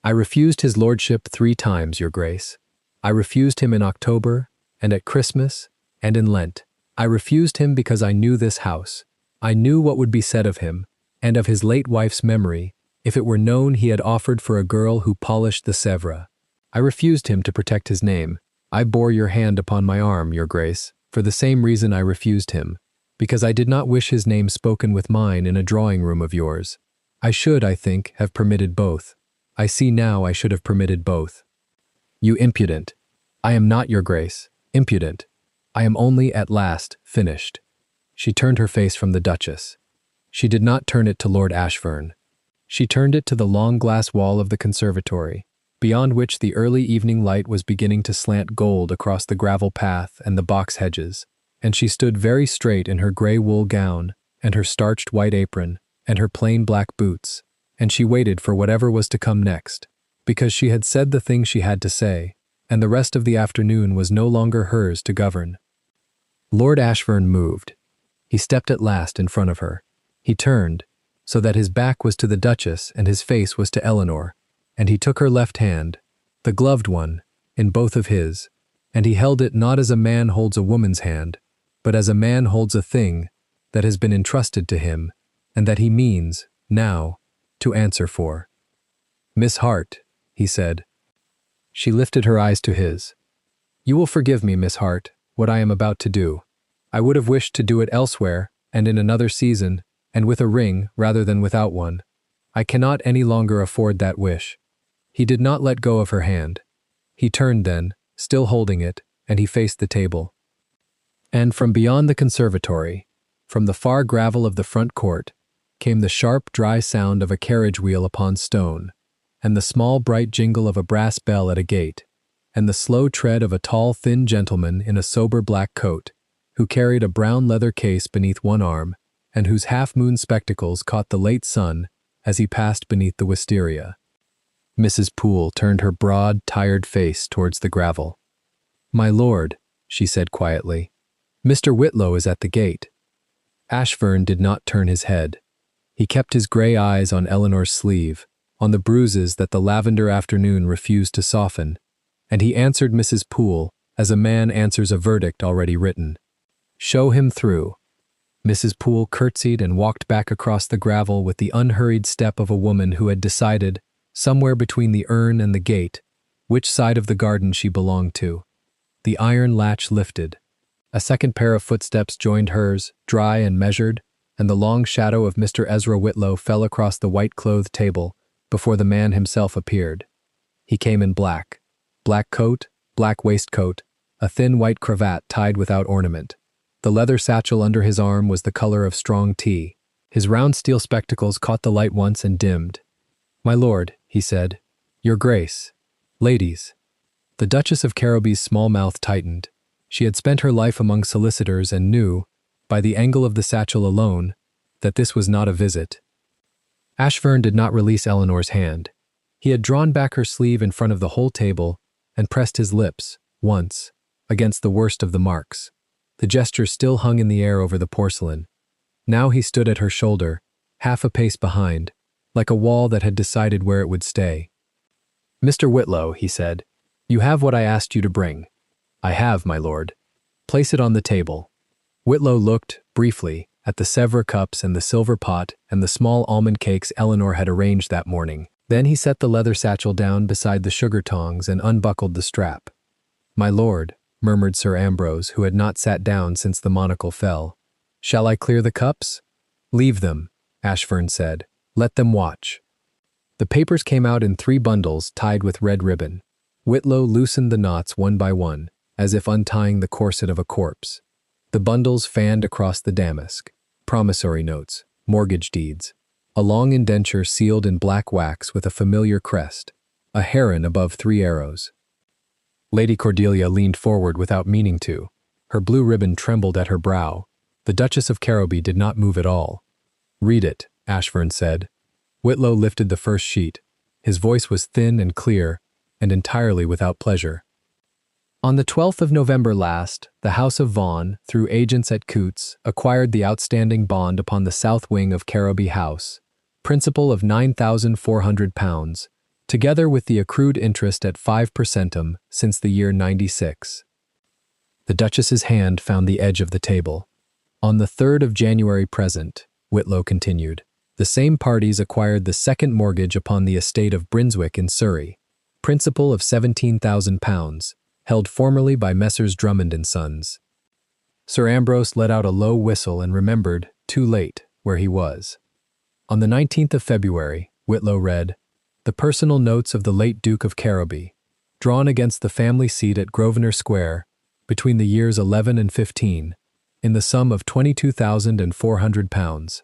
I refused his lordship 3 times, Your Grace. I refused him in October, and at Christmas, and in Lent. I refused him because I knew this house. I knew what would be said of him, and of his late wife's memory, if it were known he had offered for a girl who polished the Sèvres. I refused him to protect his name. I bore your hand upon my arm, Your Grace, for the same reason I refused him, because I did not wish his name spoken with mine in a drawing-room of yours. I should, I think, have permitted both. I see now I should have permitted both. You impudent. I am not, Your Grace, impudent. I am only, at last, finished. She turned her face from the Duchess. She did not turn it to Lord Ashfern. She turned it to the long glass wall of the conservatory, beyond which the early evening light was beginning to slant gold across the gravel path and the box hedges, and she stood very straight in her gray wool gown, and her starched white apron, and her plain black boots, and she waited for whatever was to come next, because she had said the thing she had to say, and the rest of the afternoon was no longer hers to govern. Lord Ashburn moved. He stepped at last in front of her. He turned, so that his back was to the Duchess and his face was to Eleanor, and he took her left hand, the gloved one, in both of his, and he held it not as a man holds a woman's hand, but as a man holds a thing that has been entrusted to him, and that he means, now, to answer for. "Miss Hart," he said. She lifted her eyes to his. "You will forgive me, Miss Hart, what I am about to do. I would have wished to do it elsewhere, and in another season, and with a ring rather than without one. I cannot any longer afford that wish." He did not let go of her hand. He turned then, still holding it, and he faced the table. And from beyond the conservatory, from the far gravel of the front court, came the sharp, dry sound of a carriage wheel upon stone, and the small, bright jingle of a brass bell at a gate, and the slow tread of a tall, thin gentleman in a sober black coat, who carried a brown leather case beneath one arm, and whose half-moon spectacles caught the late sun as he passed beneath the wisteria. Mrs. Poole turned her broad, tired face towards the gravel. "My lord," she said quietly, "Mr. Whitlow is at the gate." Ashburn did not turn his head. He kept his gray eyes on Eleanor's sleeve, on the bruises that the lavender afternoon refused to soften, and he answered Mrs. Poole as a man answers a verdict already written. "Show him through." Mrs. Poole curtsied and walked back across the gravel with the unhurried step of a woman who had decided, somewhere between the urn and the gate, which side of the garden she belonged to. The iron latch lifted. A second pair of footsteps joined hers, dry and measured, and the long shadow of Mr. Ezra Whitlow fell across the white-clothed table before the man himself appeared. He came in black. Black coat, black waistcoat, a thin white cravat tied without ornament. The leather satchel under his arm was the color of strong tea. His round steel spectacles caught the light once and dimmed. "My lord," he said, "Your Grace, ladies." The Duchess of Caroby's small mouth tightened. She had spent her life among solicitors and knew, by the angle of the satchel alone, that this was not a visit. Ashburn did not release Eleanor's hand. He had drawn back her sleeve in front of the whole table and pressed his lips, once, against the worst of the marks. The gesture still hung in the air over the porcelain. Now he stood at her shoulder, half a pace behind, like a wall that had decided where it would stay. "Mr. Whitlow," he said, "you have what I asked you to bring." "I have, my lord." "Place it on the table." Whitlow looked, briefly, at the Sèvres cups and the silver pot and the small almond cakes Eleanor had arranged that morning. Then he set the leather satchel down beside the sugar tongs and unbuckled the strap. "My lord," murmured Sir Ambrose, who had not sat down since the monocle fell. "Shall I clear the cups?" "Leave them," Ashburn said. "Let them watch." The papers came out in 3 bundles tied with red ribbon. Whitlow loosened the knots one by one, as if untying the corset of a corpse. The bundles fanned across the damask. Promissory notes, mortgage deeds, a long indenture sealed in black wax with a familiar crest, a heron above 3 arrows. Lady Cordelia leaned forward without meaning to. Her blue ribbon trembled at her brow. The Duchess of Caroby did not move at all. "Read it," Ashburn said. Whitlow lifted the first sheet. His voice was thin and clear, and entirely without pleasure. "On the 12th of November last, the House of Vaughan, through agents at Coutts, acquired the outstanding bond upon the south wing of Caroby House, principal of £9,400, together with the accrued interest at 5 per centum since the year '96. The Duchess's hand found the edge of the table. "On the 3rd of January present," Whitlow continued, "the same parties acquired the second mortgage upon the estate of Brunswick in Surrey, principal of £17,000, held formerly by Messrs. Drummond and Sons." Sir Ambrose let out a low whistle and remembered, too late, where he was. On the 19th of February, Whitlow read, "The personal notes of the late Duke of Caroby, drawn against the family seat at Grosvenor Square, between the years 11 and 15, in the sum of £22,400.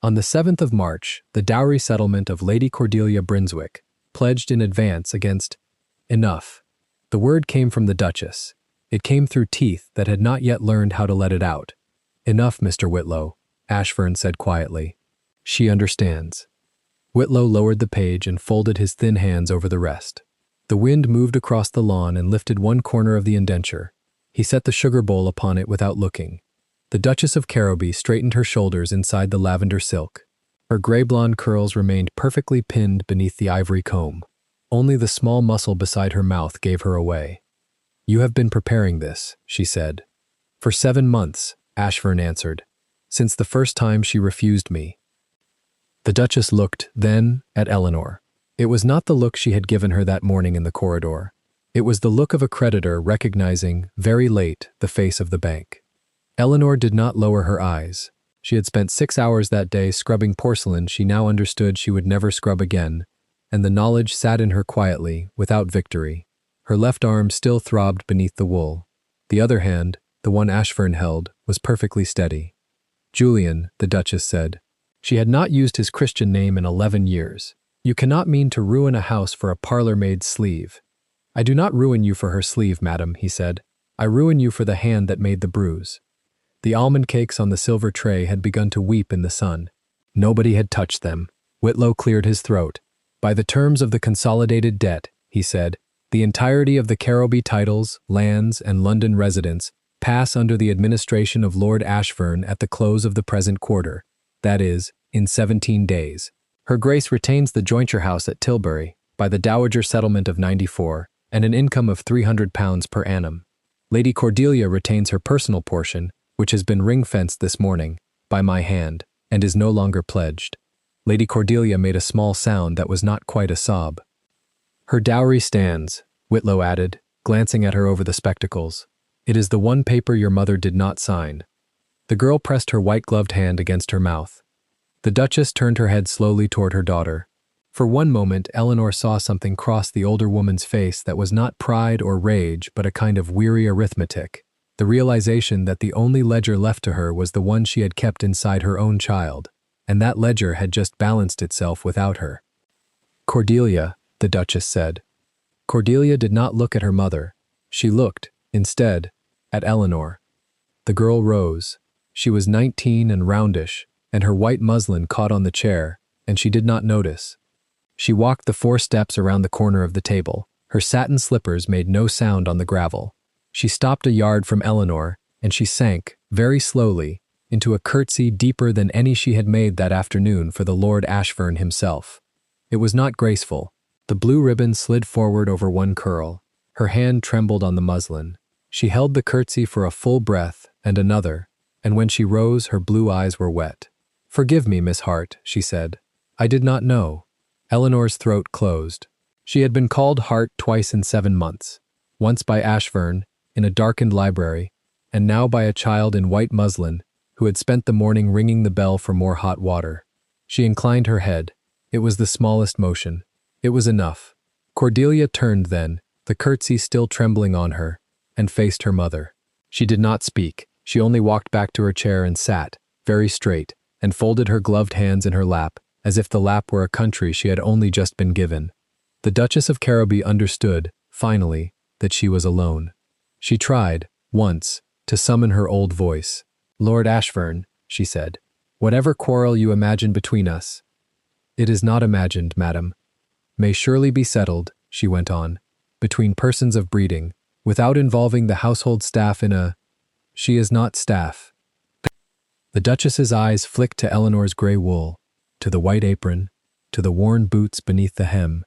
On the 7th of March, the dowry settlement of Lady Cordelia Brunswick, pledged in advance against—" Enough. The word came from the Duchess. It came through teeth that had not yet learned how to let it out. "Enough, Mr. Whitlow," Ashburn said quietly. "She understands." Whitlow lowered the page and folded his thin hands over the rest. The wind moved across the lawn and lifted one corner of the indenture. He set the sugar bowl upon it without looking. The Duchess of Caroby straightened her shoulders inside the lavender silk. Her gray-blonde curls remained perfectly pinned beneath the ivory comb. Only the small muscle beside her mouth gave her away. "You have been preparing this," she said. "For 7 months," Ashfern answered, "since the first time she refused me." The Duchess looked, then, at Eleanor. It was not the look she had given her that morning in the corridor. It was the look of a creditor recognizing, very late, the face of the bank. Eleanor did not lower her eyes. She had spent 6 hours that day scrubbing porcelain she now understood she would never scrub again, and the knowledge sat in her quietly, without victory. Her left arm still throbbed beneath the wool. The other hand, the one Ashfern held, was perfectly steady. "Julian," the Duchess said. She had not used his Christian name in 11 years. "You cannot mean to ruin a house for a parlour-maid's sleeve." "I do not ruin you for her sleeve, madam," he said. "I ruin you for the hand that made the bruise." The almond cakes on the silver tray had begun to weep in the sun. Nobody had touched them. Whitlow cleared his throat. "By the terms of the consolidated debt," he said, "the entirety of the Caroby titles, lands, and London residence pass under the administration of Lord Ashfern at the close of the present quarter, that is, in 17 days. Her Grace retains the jointure house at Tilbury, by the Dowager settlement of 94, and an income of £300 per annum. Lady Cordelia retains her personal portion, which has been ring-fenced this morning, by my hand, and is no longer pledged." Lady Cordelia made a small sound that was not quite a sob. "Her dowry stands," Whitlow added, glancing at her over the spectacles. "It is the one paper your mother did not sign." The girl pressed her white-gloved hand against her mouth. The Duchess turned her head slowly toward her daughter. For one moment, Eleanor saw something cross the older woman's face that was not pride or rage, but a kind of weary arithmetic. The realization that the only ledger left to her was the one she had kept inside her own child, and that ledger had just balanced itself without her. "Cordelia," the Duchess said. Cordelia did not look at her mother. She looked, instead, at Eleanor. The girl rose. She was 19 and roundish, and her white muslin caught on the chair, and she did not notice. She walked the 4 steps around the corner of the table. Her satin slippers made no sound on the gravel. She stopped a yard from Eleanor, and she sank, very slowly, into a curtsy deeper than any she had made that afternoon for the Lord Ashfern himself. It was not graceful. The blue ribbon slid forward over one curl. Her hand trembled on the muslin. She held the curtsy for a full breath, and another, and when she rose her blue eyes were wet. "Forgive me, Miss Hart," she said. "I did not know." Eleanor's throat closed. She had been called Hart twice in 7 months, once by Ashfern, in a darkened library, and now by a child in white muslin who had spent the morning ringing the bell for more hot water. She inclined her head. It was the smallest motion. It was enough. Cordelia turned then, the curtsy still trembling on her, and faced her mother. She did not speak. She only walked back to her chair and sat, very straight, and folded her gloved hands in her lap, as if the lap were a country she had only just been given. The Duchess of Caroby understood, finally, that she was alone. She tried, once, to summon her old voice. "Lord Ashfern," she said, "whatever quarrel you imagine between us—" "It is not imagined, madam. May surely be settled," she went on, "between persons of breeding, without involving the household staff in a— She is not staff." The Duchess's eyes flicked to Eleanor's grey wool, to the white apron, to the worn boots beneath the hem.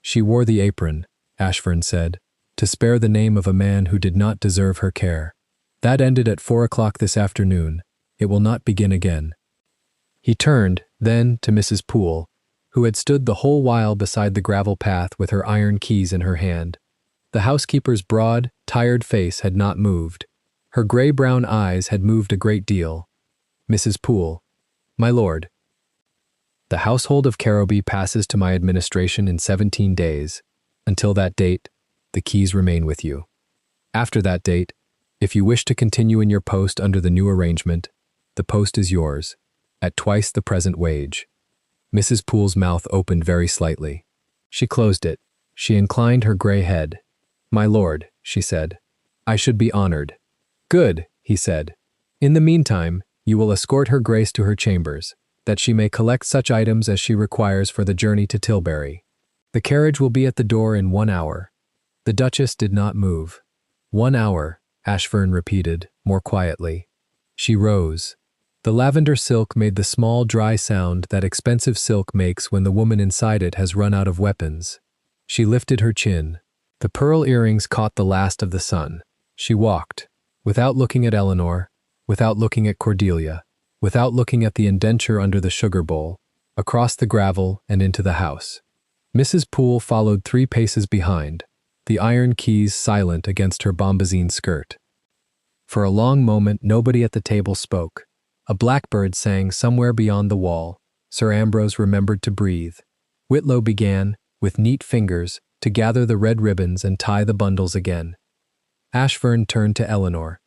"She wore the apron," Ashfern said, "to spare the name of a man who did not deserve her care. That ended at 4 o'clock this afternoon. It will not begin again." He turned, then, to Mrs. Poole, who had stood the whole while beside the gravel path with her iron keys in her hand. The housekeeper's broad, tired face had not moved. Her grey-brown eyes had moved a great deal. "Mrs. Poole." "My lord." "The household of Caroby passes to my administration in 17 days. Until that date, the keys remain with you. After that date, if you wish to continue in your post under the new arrangement, the post is yours, at twice the present wage." Mrs. Poole's mouth opened very slightly. She closed it. She inclined her grey head. "My lord," she said, "I should be honored." "Good," he said. "In the meantime, you will escort her Grace to her chambers, that she may collect such items as she requires for the journey to Tilbury. The carriage will be at the door in 1 hour." The Duchess did not move. 1 hour, Ashfern repeated, more quietly. She rose. The lavender silk made the small, dry sound that expensive silk makes when the woman inside it has run out of weapons. She lifted her chin. The pearl earrings caught the last of the sun. She walked, without looking at Eleanor, without looking at Cordelia, without looking at the indenture under the sugar bowl, across the gravel and into the house. Mrs. Poole followed 3 paces behind, the iron keys silent against her bombazine skirt. For a long moment nobody at the table spoke. A blackbird sang somewhere beyond the wall. Sir Ambrose remembered to breathe. Whitlow began, with neat fingers, to gather the red ribbons and tie the bundles again. Ashfern turned to Eleanor.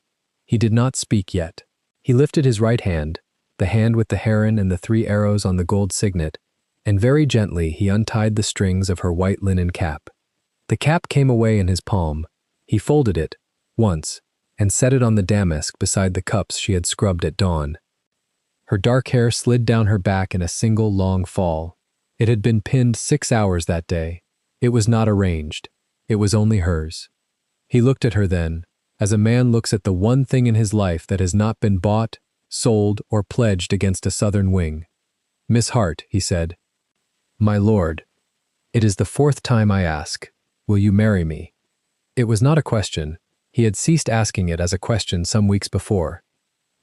He did not speak yet. He lifted his right hand, the hand with the heron and the 3 arrows on the gold signet, and very gently he untied the strings of her white linen cap. The cap came away in his palm. He folded it, once, and set it on the damask beside the cups she had scrubbed at dawn. Her dark hair slid down her back in a single long fall. It had been pinned 6 hours that day. It was not arranged. It was only hers. He looked at her then, as a man looks at the one thing in his life that has not been bought, sold, or pledged against a southern wing. "Miss Hart," he said. "My lord, it is the 4th time I ask, will you marry me?" It was not a question. He had ceased asking it as a question some weeks before.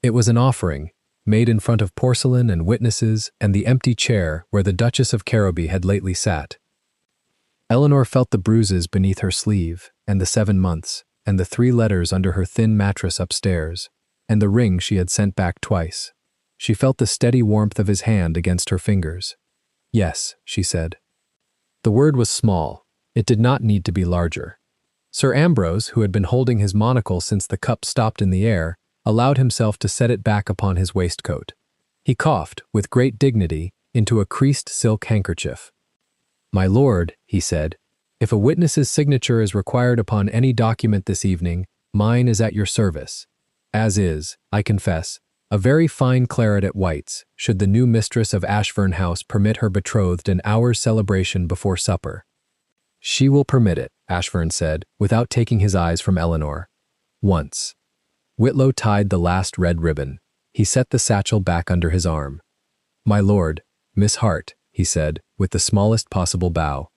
It was an offering, made in front of porcelain and witnesses and the empty chair where the Duchess of Caroby had lately sat. Eleanor felt the bruises beneath her sleeve, and the 7 months, and the 3 letters under her thin mattress upstairs, and the ring she had sent back twice. She felt the steady warmth of his hand against her fingers. "Yes," she said. The word was small. It did not need to be larger. Sir Ambrose, who had been holding his monocle since the cup stopped in the air, allowed himself to set it back upon his waistcoat. He coughed, with great dignity, into a creased silk handkerchief. "My lord," he said, "if a witness's signature is required upon any document this evening, mine is at your service. As is, I confess, a very fine claret at White's, should the new mistress of Ashfern House permit her betrothed an hour's celebration before supper." "She will permit it," Ashfern said, without taking his eyes from Eleanor. "Once." Whitlow tied the last red ribbon. He set the satchel back under his arm. "My lord, Miss Hart," he said, with the smallest possible bow.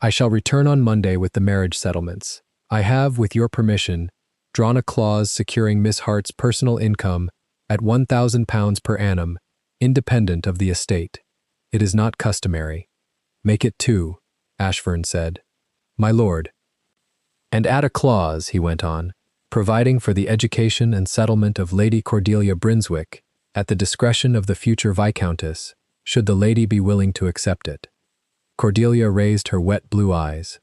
"I shall return on Monday with the marriage settlements. I have, with your permission, drawn a clause securing Miss Hart's personal income at £1,000 per annum, independent of the estate. It is not customary." "Make it 2, Ashfern said. "My lord." "And add a clause," he went on, "providing for the education and settlement of Lady Cordelia Brunswick at the discretion of the future Viscountess, should the lady be willing to accept it." Cordelia raised her wet blue eyes.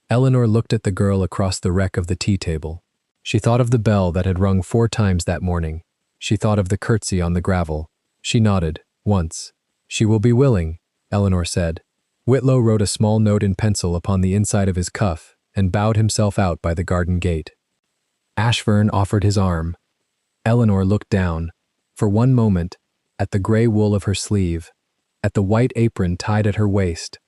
Eleanor looked at the girl across the wreck of the tea table. She thought of the bell that had rung 4 times that morning. She thought of the curtsy on the gravel. She nodded, once. "She will be willing," Eleanor said. Whitlow wrote a small note in pencil upon the inside of his cuff and bowed himself out by the garden gate. Ashfern offered his arm. Eleanor looked down, for one moment, at the gray wool of her sleeve, at the white apron tied at her waist,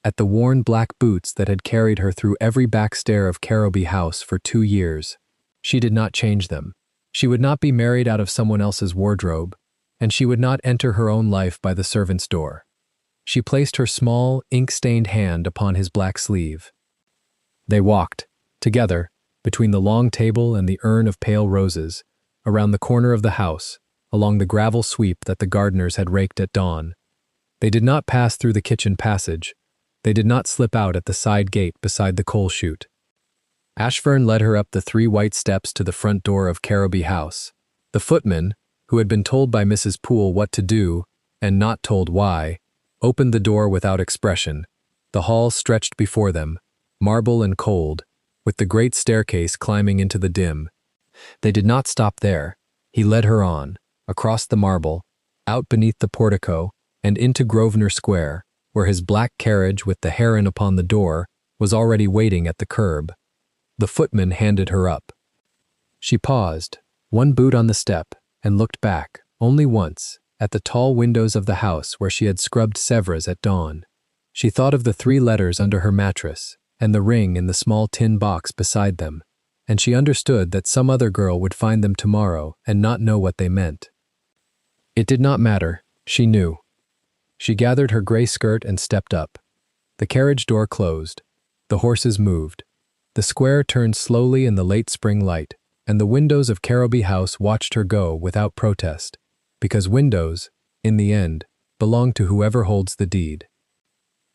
at the worn black boots that had carried her through every back stair of Caroby House for 2 years. She did not change them. She would not be married out of someone else's wardrobe, and she would not enter her own life by the servant's door. She placed her small, ink-stained hand upon his black sleeve. They walked, together, between the long table and the urn of pale roses, around the corner of the house, along the gravel sweep that the gardeners had raked at dawn. They did not pass through the kitchen passage. They did not slip out at the side gate beside the coal chute. Ashfern led her up the 3 white steps to the front door of Caroby House. The footman, who had been told by Mrs. Poole what to do, and not told why, opened the door without expression. The hall stretched before them, marble and cold, with the great staircase climbing into the dim. They did not stop there. He led her on, across the marble, out beneath the portico, and into Grosvenor Square, where his black carriage with the heron upon the door was already waiting at the curb. The footman handed her up. She paused, one boot on the step, and looked back, only once, at the tall windows of the house where she had scrubbed Sèvres at dawn. She thought of the 3 letters under her mattress, and the ring in the small tin box beside them. and she understood that some other girl would find them tomorrow and not know what they meant. It did not matter, she knew. She gathered her gray skirt and stepped up. The carriage door closed. The horses moved. The square turned slowly in the late spring light, and the windows of Caroby House watched her go without protest, because windows, in the end, belong to whoever holds the deed.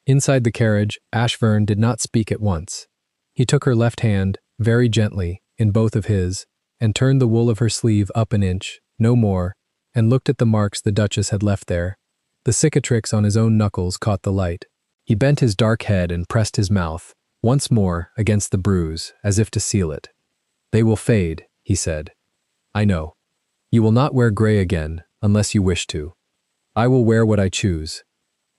Inside the carriage, Ashburn did not speak at once. He took her left hand, very gently, in both of his, and turned the wool of her sleeve up an inch, no more, and looked at the marks the Duchess had left there. The cicatrix on his own knuckles caught the light. He bent his dark head and pressed his mouth, once more, against the bruise, as if to seal it. "They will fade," he said. "I know. You will not wear gray again, unless you wish to. I will wear what I choose."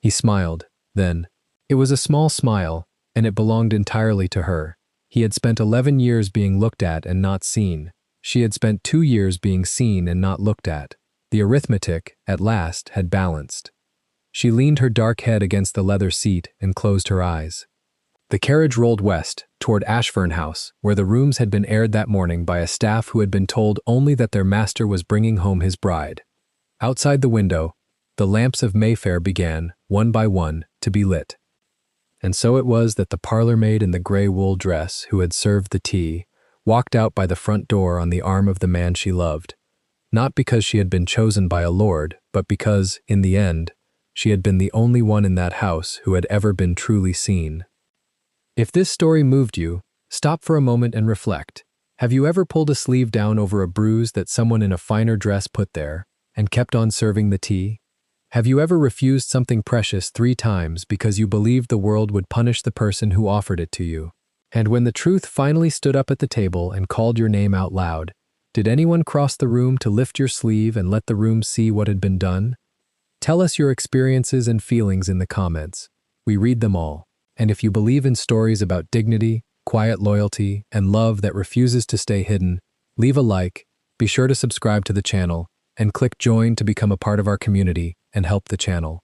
He smiled, then. It was a small smile, and it belonged entirely to her. He had spent 11 years being looked at and not seen. She had spent 2 years being seen and not looked at. The arithmetic, at last, had balanced. She leaned her dark head against the leather seat and closed her eyes. The carriage rolled west, toward Ashburn House, where the rooms had been aired that morning by a staff who had been told only that their master was bringing home his bride. Outside the window, the lamps of Mayfair began, one by one, to be lit. And so it was that the parlor maid in the gray wool dress, who had served the tea, walked out by the front door on the arm of the man she loved, not because she had been chosen by a lord, but because, in the end, she had been the only one in that house who had ever been truly seen. If this story moved you, stop for a moment and reflect. Have you ever pulled a sleeve down over a bruise that someone in a finer dress put there, and kept on serving the tea? Have you ever refused something precious 3 times because you believed the world would punish the person who offered it to you? And when the truth finally stood up at the table and called your name out loud, did anyone cross the room to lift your sleeve and let the room see what had been done? Tell us your experiences and feelings in the comments. We read them all. And if you believe in stories about dignity, quiet loyalty, and love that refuses to stay hidden, leave a like, be sure to subscribe to the channel, and click join to become a part of our community and help the channel.